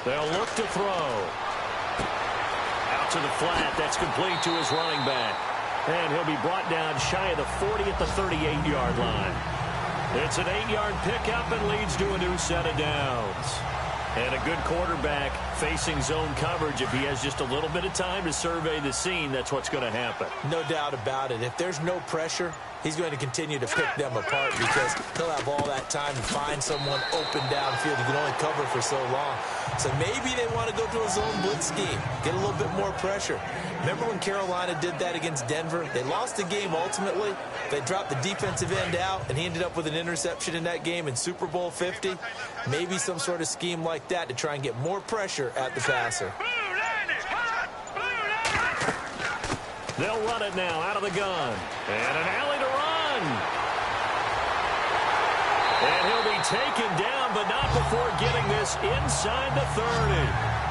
They'll look to throw. Out to the flat. That's complete to his running back. And he'll be brought down shy of the 40 at the 38-yard line. It's an 8-yard pickup and leads to a new set of downs. And a good quarterback facing zone coverage. If he has just a little bit of time to survey the scene, that's what's going to happen. No doubt about it. If there's no pressure, he's going to continue to pick them apart because he'll have all that time to find someone open downfield. He can only cover for so long. So maybe they want to go to a zone blitz scheme, get a little bit more pressure. Remember when Carolina did that against Denver? They lost the game ultimately. They dropped the defensive end out, and he ended up with an interception in that game in Super Bowl 50. Maybe some sort of scheme like that to try and get more pressure at the passer. They'll run it now out of the gun. And an alley to run. And he'll be taken down, but not before getting this inside the 30.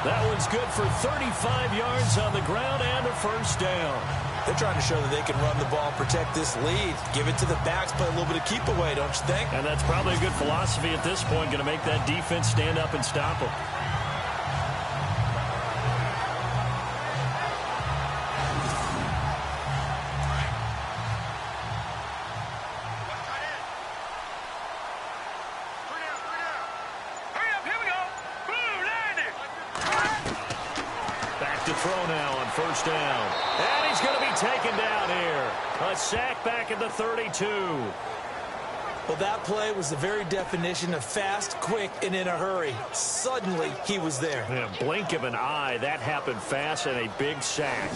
That one's good for 35 yards on the ground and a first down. They're trying to show that they can run the ball and protect this lead. Give it to the backs, play a little bit of keep away, don't you think? And that's probably a good philosophy at this point, going to make that defense stand up and stop them. Throw now on first down. And he's going to be taken down here. A sack back at the 32. Well, that play was the very definition of fast, quick, and in a hurry. Suddenly, he was there. In a blink of an eye, that happened fast and a big sack.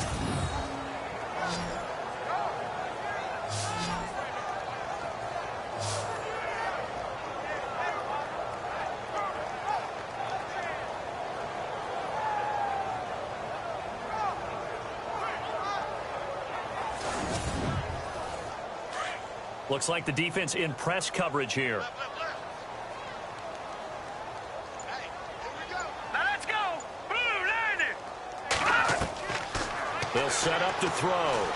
Looks like the defense in press coverage here. Let's go. Blue, land it. They'll set up to throw.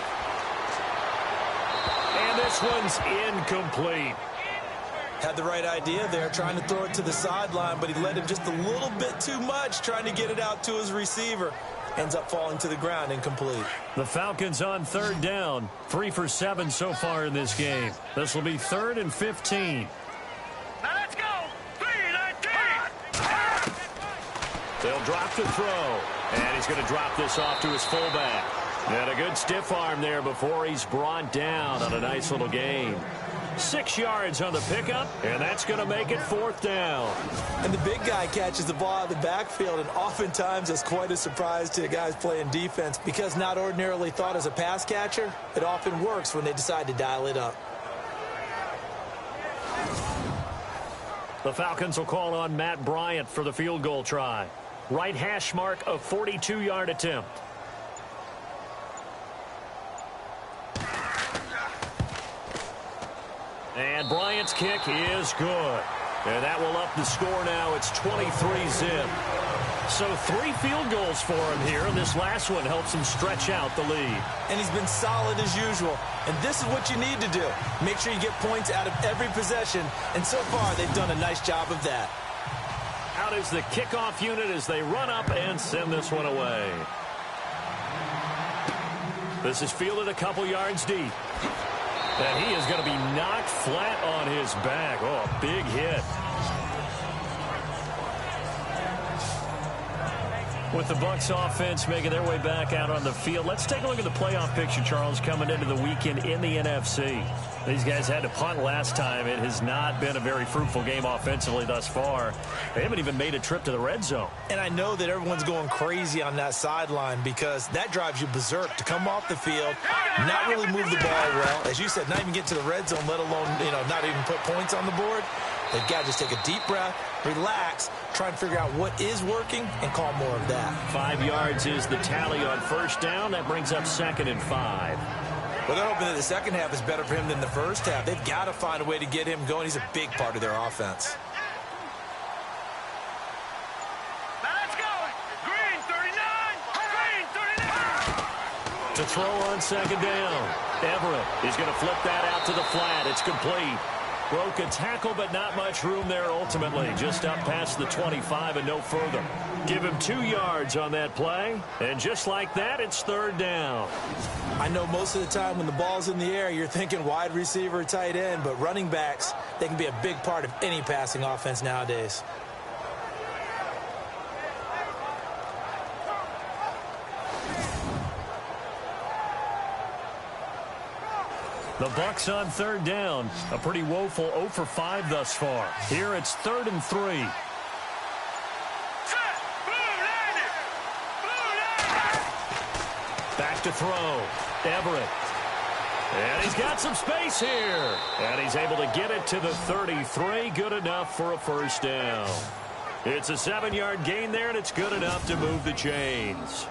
And this one's incomplete. Had the right idea there, trying to throw it to the sideline, but he led him just a little bit too much, trying to get it out to his receiver. Ends up falling to the ground, incomplete. The Falcons on third down. 3 for 7 so far in this game. This will be 3rd and 15. Now let's go. 3-19. They'll drop to throw. And he's going to drop this off to his fullback. And a good stiff arm there before he's brought down on a nice little gain. 6 yards on the pickup, and that's going to make it 4th down. And the big guy catches the ball out of the backfield, and oftentimes it's quite a surprise to guys playing defense because not ordinarily thought as a pass catcher, it often works when they decide to dial it up. The Falcons will call on Matt Bryant for the field goal try. Right hash mark, a 42-yard attempt. And Bryant's kick is good. And that will up the score now. It's 23-zip. So 3 field goals for him here, and this last one helps him stretch out the lead. And he's been solid as usual. And this is what you need to do. Make sure you get points out of every possession. And so far, they've done a nice job of that. Out is the kickoff unit as they run up and send this one away. This is fielded a couple yards deep. And he is going to be knocked flat on his back. Oh, a big hit. With the Bucs offense making their way back out on the field, let's take a look at the playoff picture, Charles, coming into the weekend in the NFC. These guys had to punt last time. It has not been a very fruitful game offensively thus far. They haven't even made a trip to the red zone. And I know that everyone's going crazy on that sideline because that drives you berserk to come off the field, not really move the ball well. As you said, not even get to the red zone, let alone, not even put points on the board. They've got to just take a deep breath, relax, try and figure out what is working, and call more of that. 5 yards is the tally on first down. That brings up 2nd and 5. Well, they're hoping that the second half is better for him than the first half. They've got to find a way to get him going. He's a big part of their offense. Now let's go. Green 39. Green 39. To throw on 2nd down. Everett is going to flip that out to the flat. It's complete. Broke a tackle, but not much room there ultimately. Just up past the 25 and no further. Give him 2 yards on that play. And just like that, it's 3rd down. I know most of the time when the ball's in the air, you're thinking wide receiver, tight end, but running backs, they can be a big part of any passing offense nowadays. The Bucs on 3rd down. A pretty woeful 0 for 5 thus far. Here it's 3rd and 3. Back to throw. Everett. And he's got some space here. And he's able to get it to the 33. Good enough for a first down. It's a 7-yard gain there, and it's good enough to move the chains.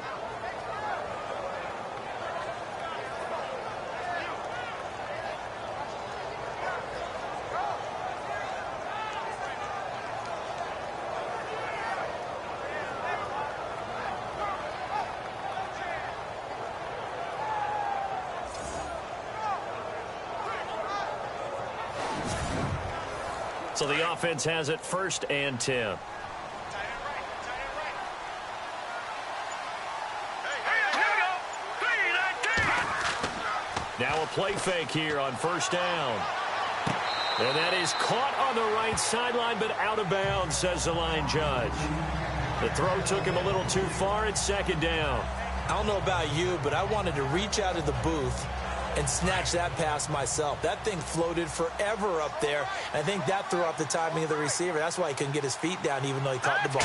So the offense has it 1st and 10. Now a play fake here on 1st down. And that is caught on the right sideline, but out of bounds, says the line judge. The throw took him a little too far. It's 2nd down. I don't know about you, but I wanted to reach out of the booth and snatch that pass myself. That thing floated forever up there. I think that threw off the timing of the receiver. That's why he couldn't get his feet down even though he caught the ball.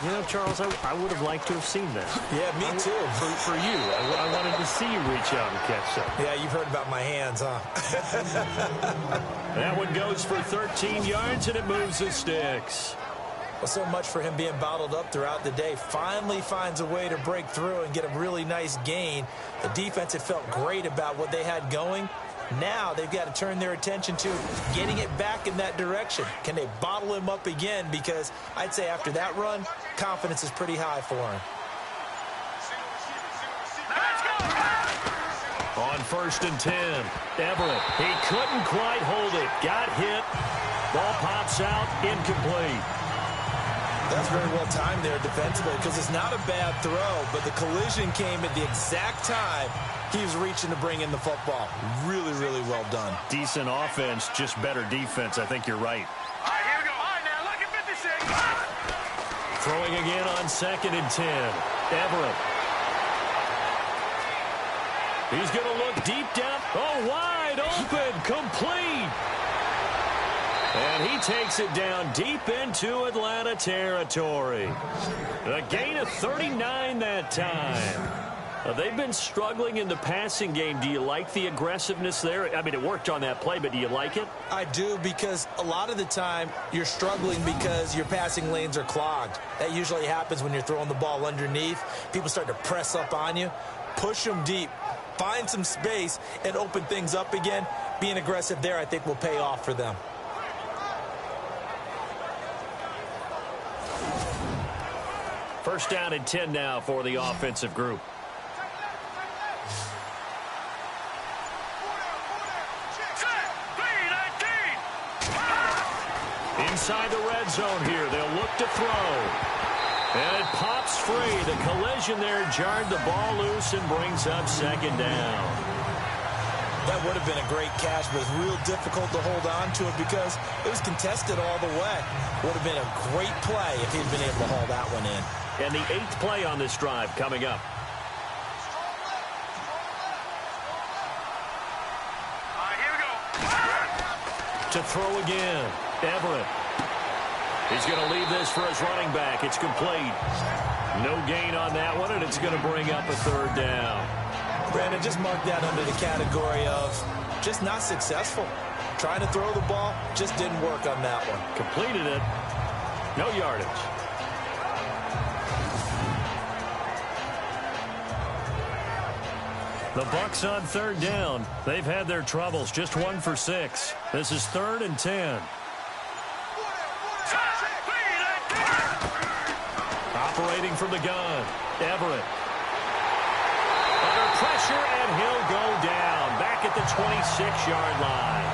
You know, Charles, I would have liked to have seen that. Yeah, me too. For you. I wanted to see you reach out and catch something. Yeah, you've heard about my hands, huh? That one goes for 13 yards, and it moves the sticks. Well, so much for him being bottled up throughout the day. Finally finds a way to break through and get a really nice gain. The defense had felt great about what they had going. Now they've got to turn their attention to getting it back in that direction. Can they bottle him up again? Because I'd say after that run, confidence is pretty high for him. On 1st and 10, Everett. He couldn't quite hold it. Got hit. Ball pops out. Incomplete. That's very well timed there defensively because it's not a bad throw, but the collision came at the exact time he was reaching to bring in the football. Really, really well done. Decent offense, just better defense. I think you're right. All right, here we go. All right, now look at 56. Throwing again on 2nd and 10. Everett. He's going to look deep down. Oh, wide open. Complete. And he takes it down deep into Atlanta territory. A gain of 39 that time. They've been struggling in the passing game. Do you like the aggressiveness there? I mean, it worked on that play, but do you like it? I do, because a lot of the time you're struggling because your passing lanes are clogged. That usually happens when you're throwing the ball underneath. People start to press up on you. Push them deep. find some space and open things up again. Being aggressive there, I think, will pay off for them. First down and 10 now for the offensive group. Inside the red zone here, they'll look to throw. And it pops free. The collision there jarred the ball loose and brings up second down. That would have been a great catch, but it's real difficult to hold on to it because it was contested all the way. Would have been a great play if he'd been able to haul that one in. And the 8th play on this drive coming up. Here we go. To throw again, Everett. He's going to leave this for his running back. It's complete. No gain on that one, and it's going to bring up a third down. Brandon, just mark that under the category of just not successful. Trying to throw the ball, just didn't work on that one. Completed it. No yardage. The Bucs on third down. They've had their troubles. Just 1 for 6. This is 3rd and 10. Operating from the gun. Everett. Under pressure, and he'll go down. Back at the 26-yard line.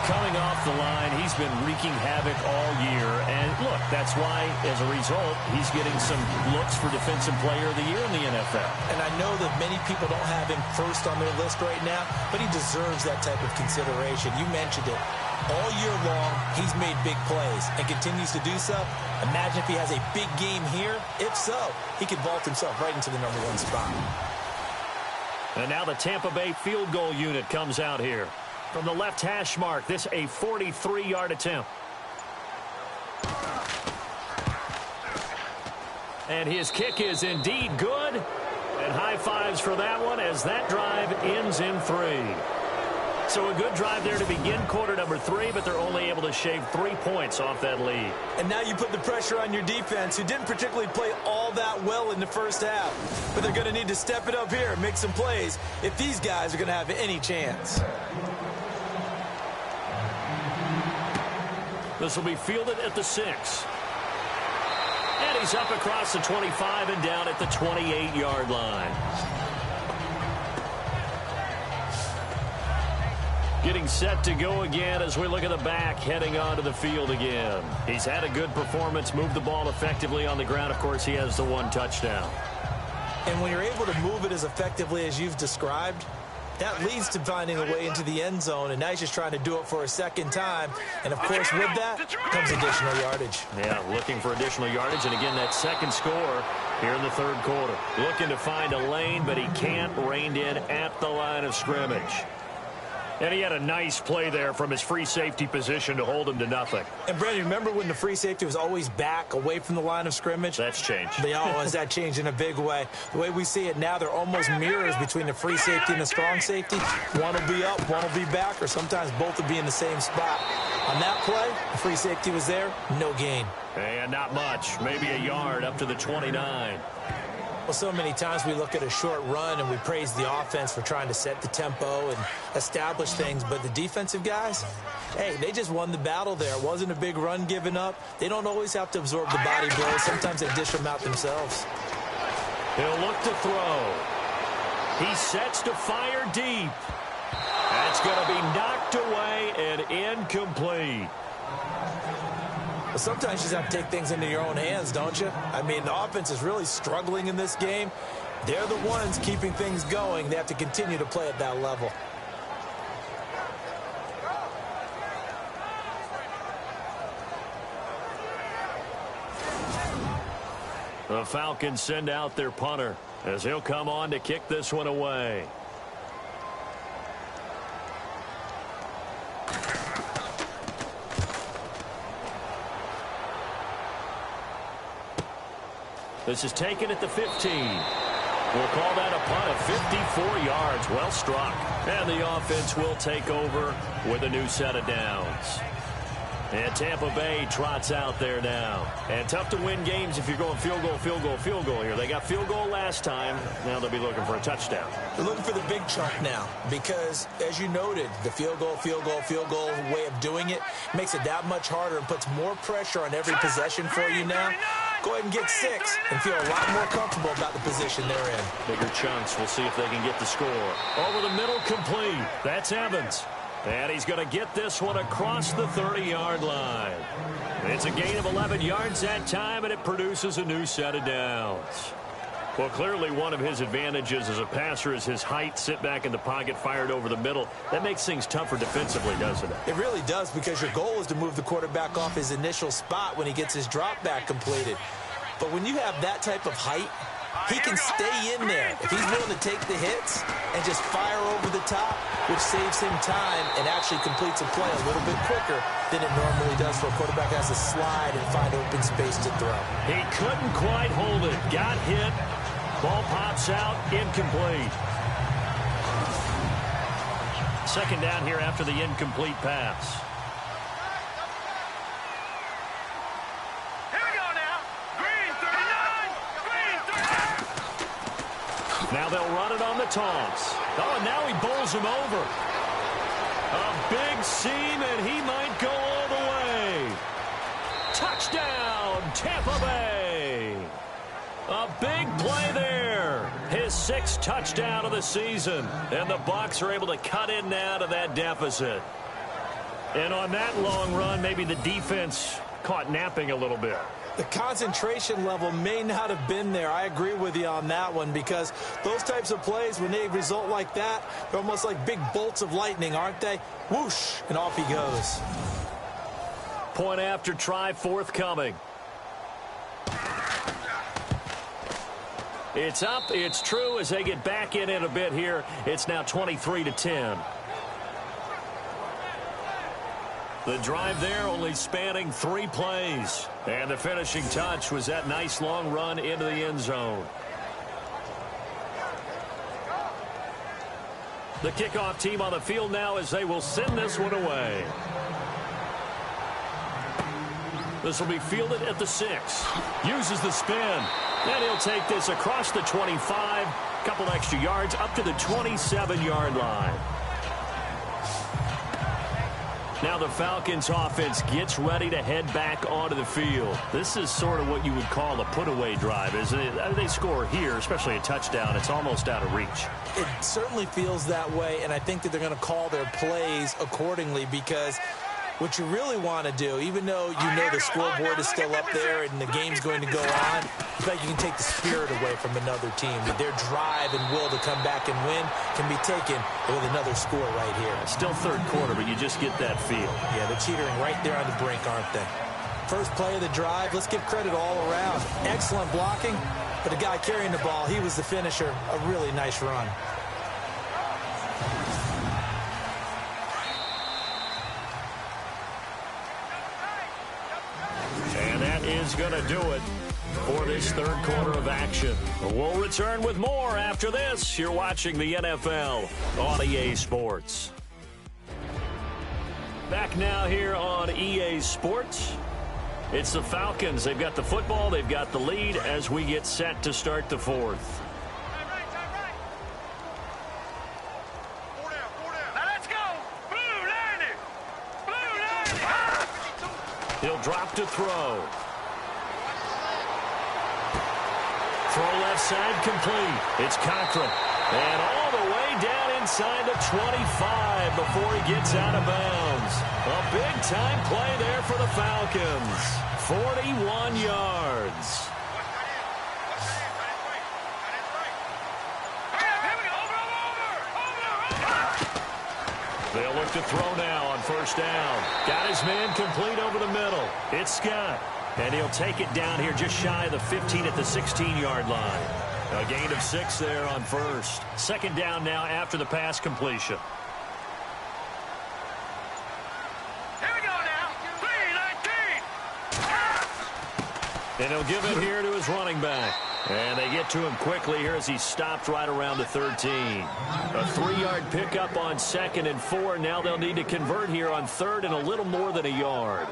Coming off the line, he's been wreaking havoc all year. And look, that's why, as a result, he's getting some looks for Defensive Player of the Year in the NFL. And I know that many people don't have him first on their list right now, but he deserves that type of consideration. You mentioned it. All year long, he's made big plays and continues to do so. Imagine if he has a big game here. If so, he could vault himself right into the #1 spot. And now the Tampa Bay field goal unit comes out here. From the left hash mark, this a 43-yard attempt. And his kick is indeed good. And high fives for that one as that drive ends in 3. So a good drive there to begin quarter number 3, but they're only able to shave 3 points off that lead. And now you put the pressure on your defense, who didn't particularly play all that well in the first half. But they're going to need to step it up here and make some plays if these guys are going to have any chance. This will be fielded at the 6. And he's up across the 25 and down at the 28-yard line. Getting set to go again as we look at the back heading onto the field again. He's had a good performance, moved the ball effectively on the ground. Of course, he has the 1 touchdown. And when you're able to move it as effectively as you've described, that leads to finding a way into the end zone, and now he's just trying to do it for a second time. And, of course, with that comes additional yardage. Yeah, looking for additional yardage. And, again, that second score here in the third quarter. Looking to find a lane, but he can't. Reined in at the line of scrimmage. And he had a nice play there from his free safety position to hold him to nothing. And, Brandon, remember when the free safety was always back away from the line of scrimmage? That's changed. That changed in a big way. The way we see it now, they're almost mirrors between the free safety and the strong safety. One will be up, one will be back, or sometimes both will be in the same spot. On that play, the free safety was there, no gain. And not much, maybe a yard up to the 29. Well, so many times we look at a short run and we praise the offense for trying to set the tempo and establish things, but the defensive guys, hey, they just won the battle there. It wasn't a big run given up. They don't always have to absorb the body blows. Sometimes they dish them out themselves. He'll look to throw. He sets to fire deep. That's going to be knocked away and incomplete. Well, sometimes you just have to take things into your own hands, don't you? I mean, the offense is really struggling in this game. They're the ones keeping things going. They have to continue to play at that level. The Falcons send out their punter as he'll come on to kick this one away. This is taken at the 15. We'll call that a punt of 54 yards. Well struck. And the offense will take over with a new set of downs. And Tampa Bay trots out there now. And tough to win games if you're going field goal, field goal, field goal here. They got field goal last time. Now they'll be looking for a touchdown. They're looking for the big chunk now because, as you noted, the field goal, field goal, field goal way of doing it makes it that much harder and puts more pressure on every possession for you now. Go ahead and get 6 and feel a lot more comfortable about the position they're in. Bigger chunks. We'll see if they can get the score. Over the middle, complete. That's Evans. And he's going to get this one across the 30-yard line. It's a gain of 11 yards that time, and it produces a new set of downs. Well, clearly one of his advantages as a passer is his height. Sit back in the pocket, fired over the middle. That makes things tougher defensively, doesn't it? It really does, because your goal is to move the quarterback off his initial spot when he gets his drop back completed. But when you have that type of height, he can stay in there if he's willing to take the hits and just fire over the top, which saves him time and actually completes a play a little bit quicker than it normally does for a quarterback who has to slide and find open space to throw. He couldn't quite hold it. Got hit. Ball pops out. Incomplete. Second down here after the incomplete pass. Now they'll run it on the toss. Oh, and now he bowls him over. A big seam, and he might go all the way. Touchdown, Tampa Bay. A big play there. His 6th touchdown of the season. And the Bucs are able to cut in now to that deficit. And on that long run, maybe the defense caught napping a little bit. The concentration level may not have been there. I agree with you on that one, because those types of plays, when they result like that, they're almost like big bolts of lightning, aren't they? Whoosh, and off he goes. Point after try forthcoming. It's up, it's true as they get back in it a bit here. It's now 23-10. The drive there only spanning 3 plays. And the finishing touch was that nice long run into the end zone. The kickoff team on the field now as they will send this one away. This will be fielded at the 6. Uses the spin. And he'll take this across the 25. Couple extra yards up to the 27-yard line. Now the Falcons offense gets ready to head back onto the field. This is sort of what you would call a put-away drive, isn't it? They score here, especially a touchdown. It's almost out of reach. It certainly feels that way, and I think that they're going to call their plays accordingly, because what you really want to do, even though you know the scoreboard is still up there and the game's going to go on, in fact, you can take the spirit away from another team. Their drive and will to come back and win can be taken with another score right here. Still third quarter, but you just get that feel. Yeah, they're teetering right there on the brink, aren't they? First play of the drive, let's give credit all around. Excellent blocking, but the guy carrying the ball, he was the finisher. A really nice run. Is going to do it for this third quarter of action. We'll return with more after this. You're watching the NFL on EA Sports. Back now here on EA Sports. It's the Falcons. They've got the football. They've got the lead as we get set to start the 4th. He'll drop to throw. Throw left side complete. It's Cochran. And all the way down inside the 25 before he gets out of bounds. A big-time play there for the Falcons. 41 yards. They'll look to throw now on first down. Got his man complete over the middle. It's Scott. And he'll take it down here just shy of the 15 at the 16-yard line. A gain of 6 there on first. Second down now after the pass completion. Here we go now. 3-19. And he'll give it here to his running back. And they get to him quickly here as he stopped right around the 13. A 3-yard pickup on 2nd and 4. Now they'll need to convert here on 3rd and a little more than a yard.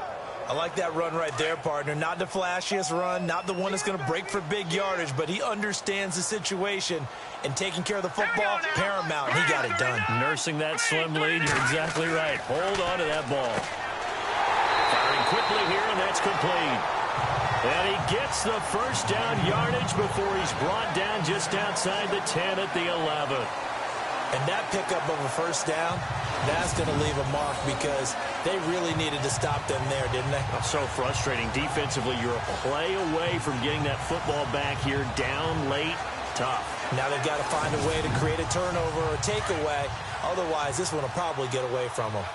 I like that run right there, partner. Not the flashiest run, not the one that's going to break for big yardage, but he understands the situation, and taking care of the football, paramount. He got it done. Nursing that slim lead, you're exactly right. Hold on to that ball. Firing quickly here, and that's complete. And he gets the first down yardage before he's brought down just outside the 10 at the 11. And that pickup of a first down, that's going to leave a mark because they really needed to stop them there, didn't they? Oh, so frustrating. Defensively, you're a play away from getting that football back here down late. Tough. Now they've got to find a way to create a turnover or a takeaway. Otherwise, this one will probably get away from them.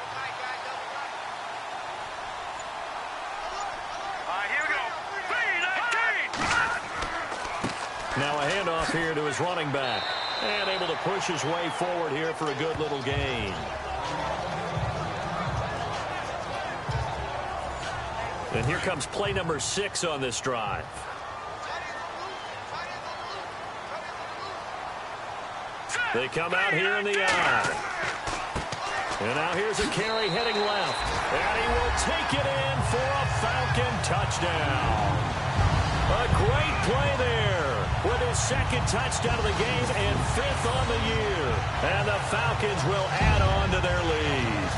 Now a handoff here to his running back. And able to push his way forward here for a good little gain. And here comes play number 6 on this drive. They come out here in the eye. And now here's a carry heading left. And he will take it in for a Falcon touchdown. A great play there with his 2nd touchdown of the game and 5th on the year. And the Falcons will add on to their lead.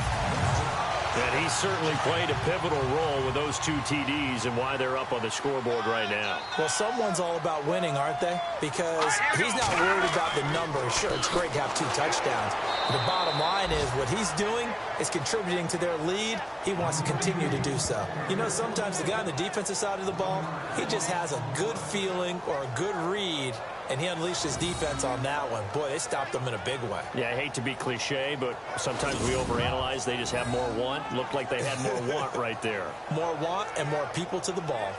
And he certainly played a pivotal role with those 2 TDs and why they're up on the scoreboard right now. Well, someone's all about winning, aren't they? Because he's not worried about the numbers. Sure, it's great to have 2 touchdowns. The bottom line is what he's doing is contributing to their lead. He wants to continue to do so. You know, sometimes the guy on the defensive side of the ball, he just has a good feeling or a good read, and he unleashed his defense on that one. Boy, they stopped them in a big way. Yeah, I hate to be cliche, but sometimes we overanalyze. They just have more want. Looked like they had more want right there. More want and more people to the ball.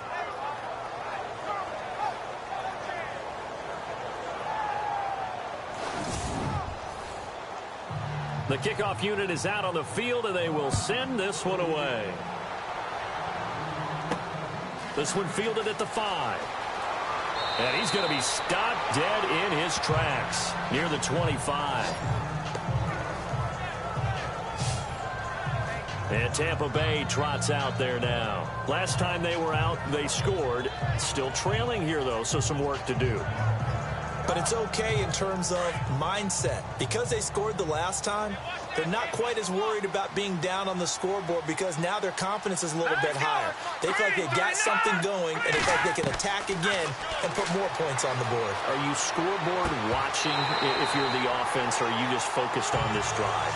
The kickoff unit is out on the field, and they will send this one away. This one fielded at the 5. And he's going to be stopped dead in his tracks near the 25. And Tampa Bay trots out there now. Last time they were out, they scored. Still trailing here, though, so some work to do. But it's okay in terms of mindset. Because they scored the last time, they're not quite as worried about being down on the scoreboard because now their confidence is a little bit higher. They feel like they've got something going, and they feel like they can attack again and put more points on the board. Are you scoreboard watching if you're the offense, or are you just focused on this drive?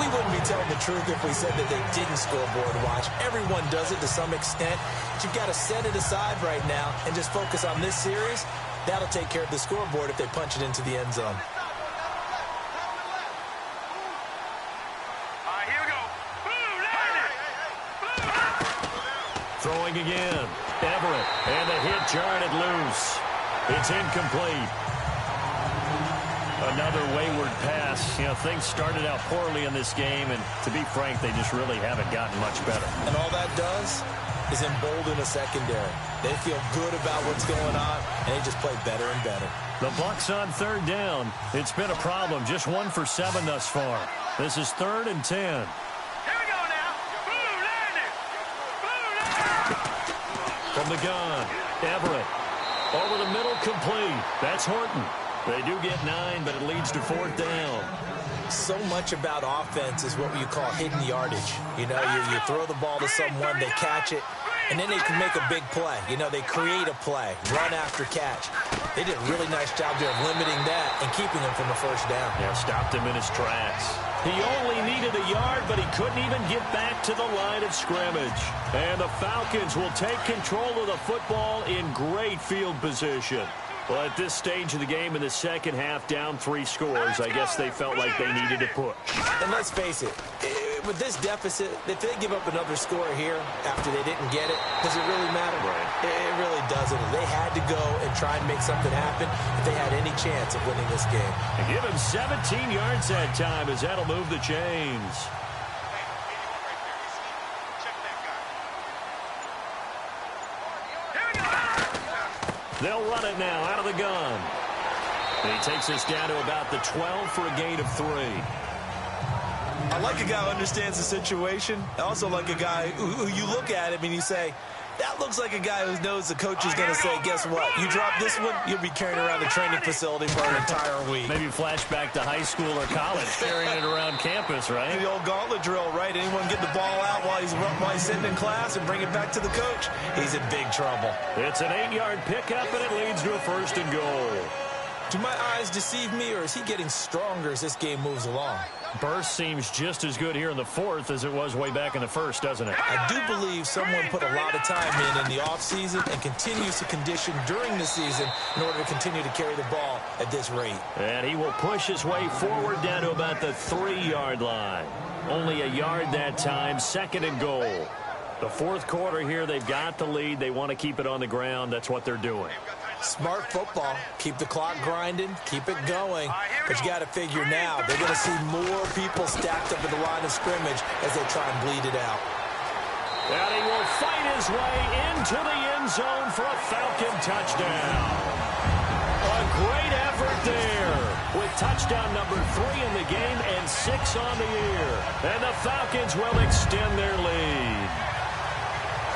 We wouldn't be telling the truth if we said that they didn't scoreboard watch. Everyone does it to some extent. But you've got to set it aside right now and just focus on this series. That'll take care of the scoreboard if they punch it into the end zone. Here we go. Throwing again. Everett. And the hit jarred it loose. It's incomplete. Another wayward pass. You know, things started out poorly in this game, and to be frank, they just really haven't gotten much better. And all that does is embolden a secondary. They feel good about what's going on, and they just play better and better. The Bucs on 3rd down. It's been a problem. Just 1 for 7 thus far. This is 3rd and 10. Here we go now. Blue landing. Blue landing. From the gun, Everett. Over the middle, complete. That's Horton. They do get 9, but it leads to 4th down. So much about offense is what you call hidden yardage. You know, you throw the ball to someone, they catch it, and then they can make a big play. You know, they create a play, run after catch. They did a really nice job there of limiting that and keeping him from a first down. Yeah, stopped him in his tracks. He only needed a yard, but he couldn't even get back to the line of scrimmage. And the Falcons will take control of the football in great field position. Well, at this stage of the game in the second half, down 3 scores, I guess they felt like they needed to push. And let's face it, with this deficit, if they give up another score here after they didn't get it, does it really matter? Right. It really doesn't. They had to go and try and make something happen if they had any chance of winning this game. And give him 17 yards that time, as that'll move the chains. Here we go. They'll run it now out of the gun. And he takes us down to about the 12 for a gain of 3. I like a guy who understands the situation. I also like a guy who you look at him and you say, that looks like a guy who knows the coach is going to say, guess what? You drop this one, you'll be carrying around the training facility for an entire week. Maybe flashback to high school or college, carrying it around campus, right? The old gauntlet drill, right? Anyone get the ball out while he's sitting in class and bring it back to the coach? He's in big trouble. It's an 8-yard pickup, and it leads to a 1st and goal. Do my eyes deceive me, or is he getting stronger as this game moves along? Burst seems just as good here in the 4th as it was way back in the 1st, doesn't it? I do believe someone put a lot of time in the offseason and continues to condition during the season in order to continue to carry the ball at this rate. And he will push his way forward down to about the 3-yard line. Only a yard that time, 2nd and goal. The 4th quarter here, they've got the lead. They want to keep it on the ground. That's what they're doing. Smart football. Keep the clock grinding. Keep it going. But you got to figure now, they're going to see more people stacked up at the line of scrimmage as they try and bleed it out. And he will fight his way into the end zone for a Falcon touchdown. A great effort there with touchdown number 3 in the game and 6 on the year. And the Falcons will extend their lead.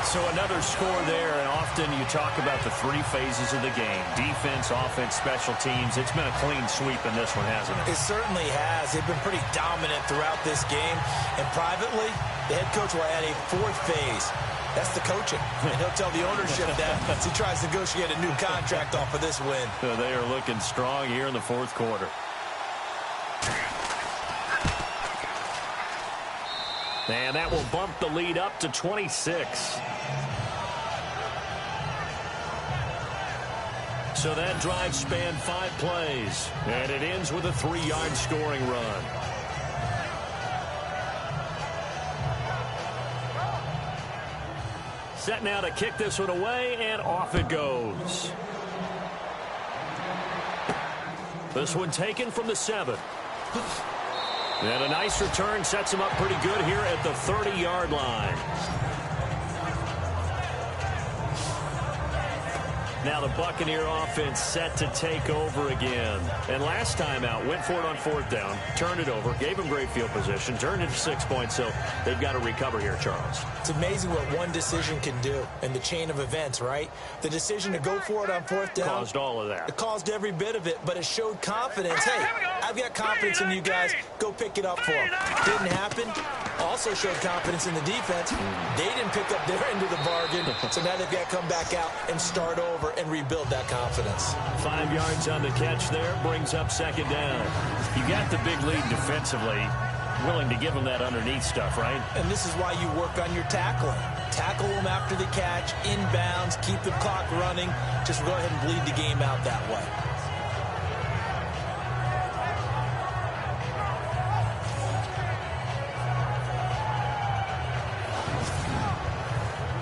So another score there, and often you talk about the 3 phases of the game. Defense, offense, special teams. It's been a clean sweep in this one, hasn't it? It certainly has. They've been pretty dominant throughout this game. And privately, the head coach will add a 4th phase. That's the coaching. And he'll tell the ownership that as he tries to negotiate a new contract off of this win. So they are looking strong here in the 4th quarter. And that will bump the lead up to 26. So that drive spanned 5 plays. And it ends with a 3-yard scoring run. Set now to kick this one away, and off it goes. This one taken from the 7. And a nice return sets him up pretty good here at the 30-yard line. Now the Buccaneer offense set to take over again. And last time out, went for it on 4th down, turned it over, gave him great field position, turned it to 6 points, so they've got to recover here, Charles. It's amazing what one decision can do in the chain of events, right? The decision to go for it on 4th down. Caused all of that. It caused every bit of it, but it showed confidence. Hey, I've got confidence in you guys. Go pick it up for them. Didn't happen. Also showed confidence in the defense. They didn't pick up their end of the bargain, so now they've got to come back out and start over and rebuild that confidence. 5 yards on the catch there, brings up 2nd down. You got the big lead defensively, willing to give them that underneath stuff, right? And this is why you work on your tackling. Tackle them after the catch, inbounds, keep the clock running. Just go ahead and bleed the game out that way.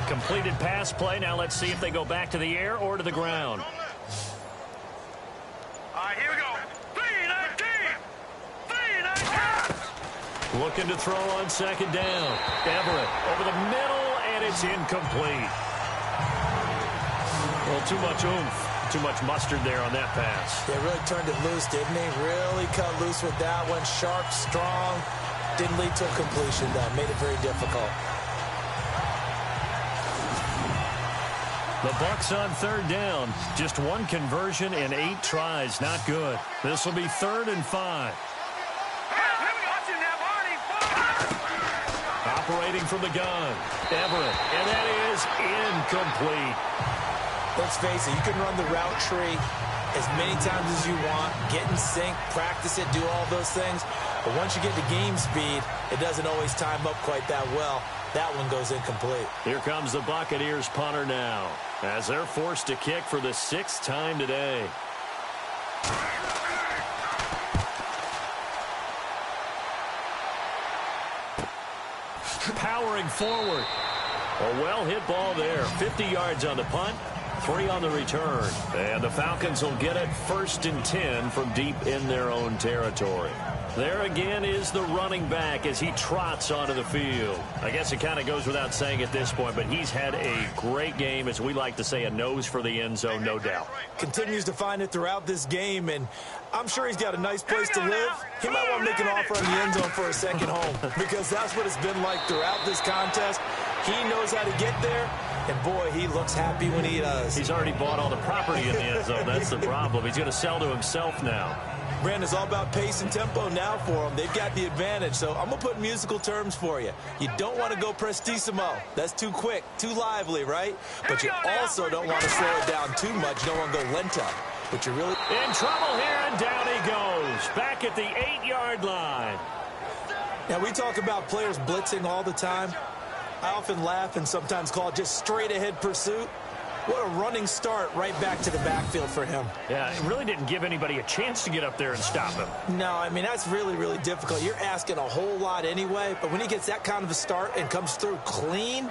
Completed pass play. Now let's see if they go back to the air or to the ground. All right, here we go. 3-19. 3-19. Looking to throw on 2nd down. Everett over the middle, and it's incomplete. Well, too much oomph, too much mustard there on that pass. They really turned it loose, didn't they? Really cut loose with that one. Sharp, strong. Didn't lead to a completion, though. Made it very difficult. The Bucs on 3rd down. Just 1 conversion in 8 tries. Not good. This will be 3rd and 5. Operating from the gun. Everett. And that is incomplete. Let's face it, you can run the route tree as many times as you want, get in sync, practice it, do all those things. But once you get to game speed, it doesn't always time up quite that well. That one goes incomplete. Here comes the Buccaneers punter now, as they're forced to kick for the 6th time today. Powering forward. A well-hit ball there. 50 yards on the punt. 3 on the return. And the Falcons will get it 1st and 10 from deep in their own territory. There again is the running back as he trots onto the field. I guess it kind of goes without saying at this point, but he's had a great game, as we like to say, a nose for the end zone, no doubt. Continues to find it throughout this game, and I'm sure he's got a nice place to live. He might want to make an offer on the end zone for a second home, because that's what it's been like throughout this contest. He knows how to get there, and boy, he looks happy when he does. He's already bought all the property in the end zone. That's the problem. He's going to sell to himself now. Brandon, it's all about pace and tempo now for them. They've got the advantage, so I'm going to put musical terms for you. You don't want to go prestissimo. That's too quick, too lively, right? But you also don't want to slow it down too much. You don't want to go lento. But you're really in trouble here, and down he goes. Back at the 8-yard line. Now, we talk about players blitzing all the time. I often laugh and sometimes call it just straight-ahead pursuit. What a running start right back to the backfield for him. Yeah, it really didn't give anybody a chance to get up there and stop him. No, I mean, that's really, really difficult. You're asking a whole lot anyway, but when he gets that kind of a start and comes through clean,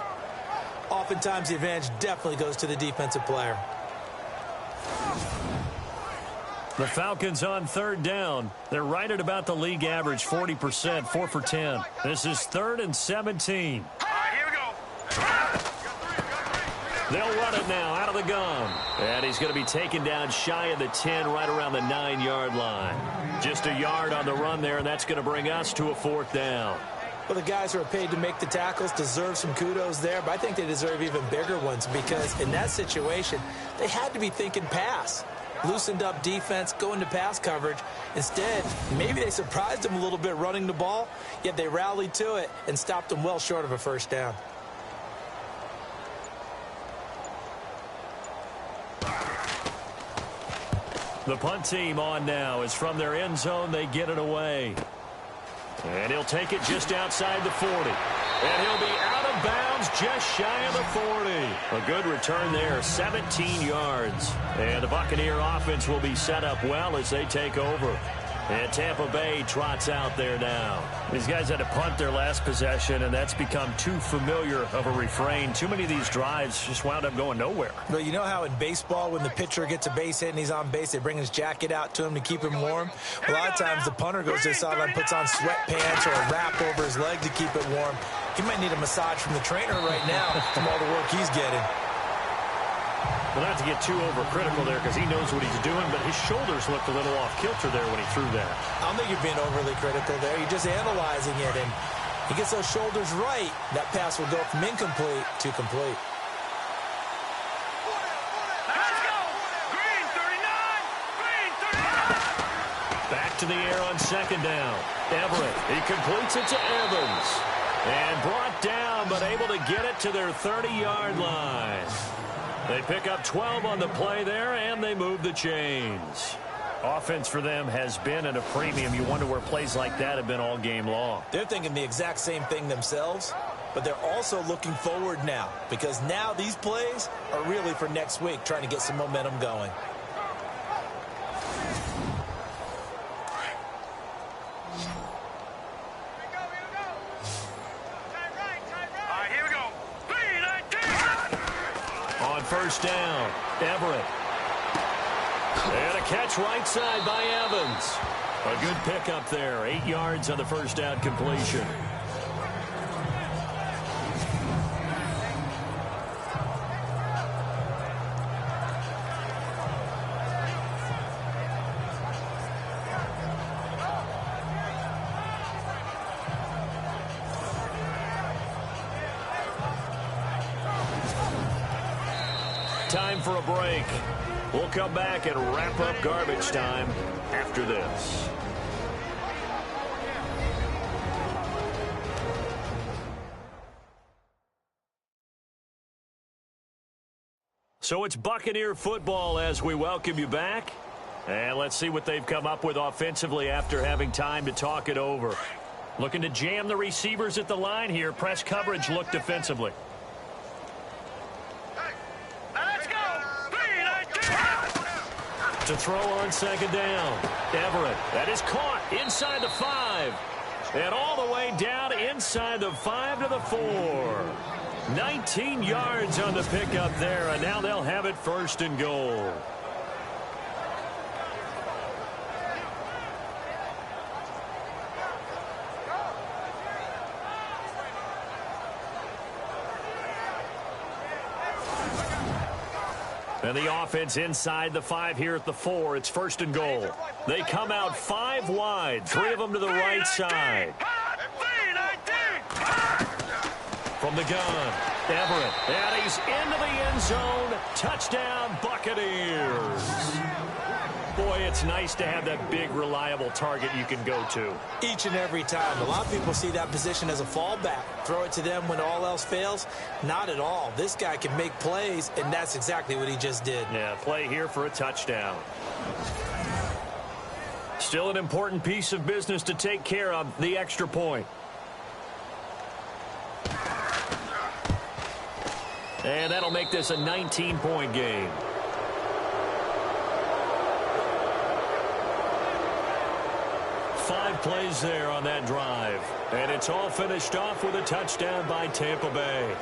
oftentimes the advantage definitely goes to the defensive player. The Falcons on 3rd down. They're right at about the league average, 40%, 4 for 10. This is 3rd and 17. They'll run it now out of the gun. And he's going to be taken down shy of the 10, right around the 9-yard line. Just a yard on the run there, and that's going to bring us to a 4th down. Well, the guys who are paid to make the tackles deserve some kudos there, but I think they deserve even bigger ones because in that situation, they had to be thinking pass. Loosened up defense, going to pass coverage. Instead, maybe they surprised them a little bit running the ball, yet they rallied to it and stopped them well short of a 1st down. The punt team on now is from their end zone. They get it away. And he'll take it just outside the 40. And he'll be out of bounds just shy of the 40. A good return there, 17 yards. And the Buccaneer offense will be set up well as they take over. And Tampa Bay trots out there now. These guys had to punt their last possession, and that's become too familiar of a refrain. Too many of these drives just wound up going nowhere. Well, you know how in baseball, when the pitcher gets a base hit and he's on base, they bring his jacket out to him to keep him warm? A lot of times the punter goes to the sideline, puts on sweatpants or a wrap over his leg to keep it warm. He might need a massage from the trainer right now from all the work he's getting. Well, not to get too overcritical there because he knows what he's doing, but his shoulders looked a little off kilter there when he threw that. I don't think you're being overly critical there. You're just analyzing it, and he gets those shoulders right. That pass will go from incomplete to complete. Let's go! Green 39! Green 39! Back to the air on 2nd down. Everett, he completes it to Evans. And brought down, but able to get it to their 30-yard line. They pick up 12 on the play there, and they move the chains. Offense for them has been at a premium. You wonder where plays like that have been all game long. They're thinking the exact same thing themselves, but they're also looking forward now because now these plays are really for next week, trying to get some momentum going. On 1st down, Everett. And a catch right side by Evans. A good pickup there. 8 yards on the 1st down completion. Time for a break. We'll come back and wrap up garbage time after this. So it's Buccaneer football as we welcome you back. And let's see what they've come up with offensively after having time to talk it over. Looking to jam the receivers at the line here. Press coverage look defensively. To throw on 2nd down. Everett, that is caught inside the 5. And all the way down inside the 5 to the 4. 19 yards on the pickup there, and now they'll have it 1st and goal. And the offense inside the 5 here at the 4. It's 1st and goal. They come out 5 wide, 3 of them to the right side. From the gun, Everett, and he's into the end zone. Touchdown, Buccaneers. Boy, it's nice to have that big, reliable target you can go to. Each and every time. A lot of people see that position as a fallback. Throw it to them when all else fails. Not at all. This guy can make plays, and that's exactly what he just did. Yeah, play here for a touchdown. Still an important piece of business to take care of, the extra point. And that'll make this a 19-point game. Five plays there on that drive. And it's all finished off with a touchdown by Tampa Bay.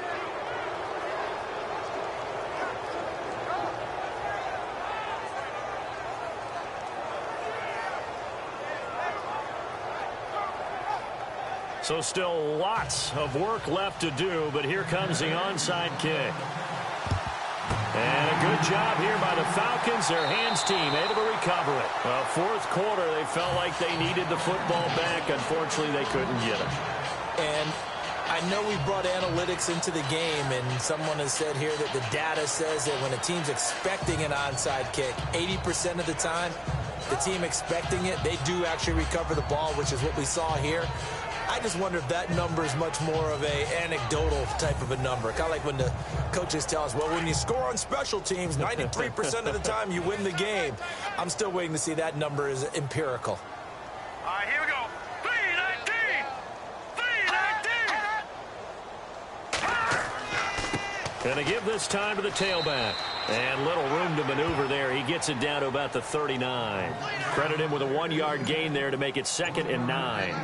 So still lots of work left to do, but here comes the onside kick. And a good job here by the Falcons, their hands team, able to recover it. Well, 4th quarter, they felt like they needed the football back. Unfortunately, they couldn't get it. And I know we brought analytics into the game, and someone has said here that the data says that when a team's expecting an onside kick, 80% of the time, the team expecting it, they do actually recover the ball, which is what we saw here. I just wonder if that number is much more of a anecdotal type of a number. Kind of like when the coaches tell us, well, when you score on special teams, 93% of the time you win the game. I'm still waiting to see that number is empirical. All right, here we go. 319! 319! Going to give this time to the tailback. And little room to maneuver there. He gets it down to about the 39. Credit him with a 1-yard gain there to make it 2nd and 9.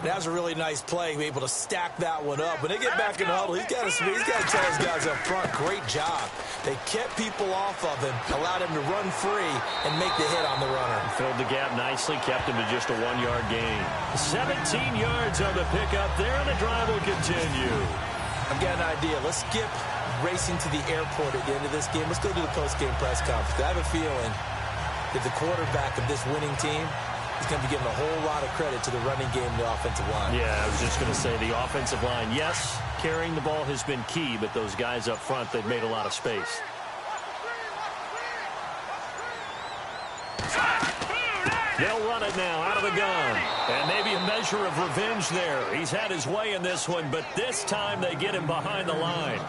That was a really nice play, be able to stack that one up. When they get back in the huddle, he's got to tell his guys up front, great job. They kept people off of him, allowed him to run free and make the hit on the runner. Filled the gap nicely, kept him to just a 1-yard gain. 17 yards on the pickup there, and the drive will continue. I've got an idea. Let's skip racing to the airport at the end of this game. Let's go to the post-game press conference. I have a feeling that the quarterback of this winning team is going to be given a whole lot of credit to the running game and the offensive line. Yeah, I was just going to say the offensive line. Yes, carrying the ball has been key, but those guys up front, they've made a lot of space. They'll run it now out of the gun. And maybe a measure of revenge there. He's had his way in this one, but this time they get him behind the line.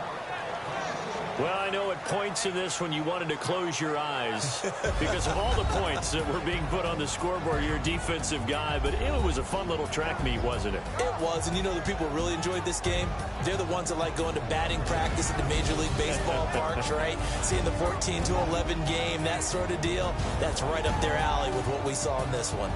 Well, I know at points in this when you wanted to close your eyes because of all the points that were being put on the scoreboard. You're a defensive guy, but it was a fun little track meet, wasn't it? It was, and you know the people really enjoyed this game? They're the ones that like going to batting practice at the Major League Baseball parks, right? Seeing the 14-11 game, that sort of deal. That's right up their alley with what we saw in this one.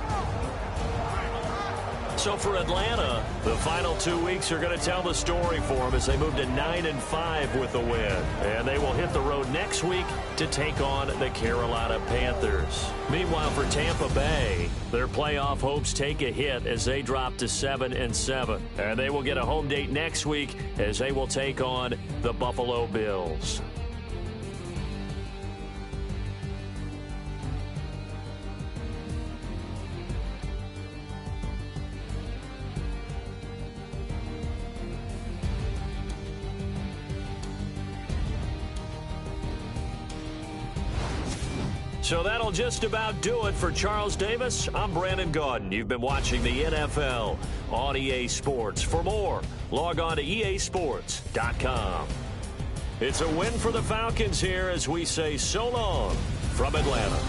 So for Atlanta, the final 2 weeks are going to tell the story for them as they move to 9-5 with the win. And they will hit the road next week to take on the Carolina Panthers. Meanwhile, for Tampa Bay, their playoff hopes take a hit as they drop to 7-7. And they will get a home date next week as they will take on the Buffalo Bills. So that'll just about do it for Charles Davis. I'm Brandon Gaudin. You've been watching the NFL on EA Sports. For more, log on to easports.com. It's a win for the Falcons here as we say so long from Atlanta.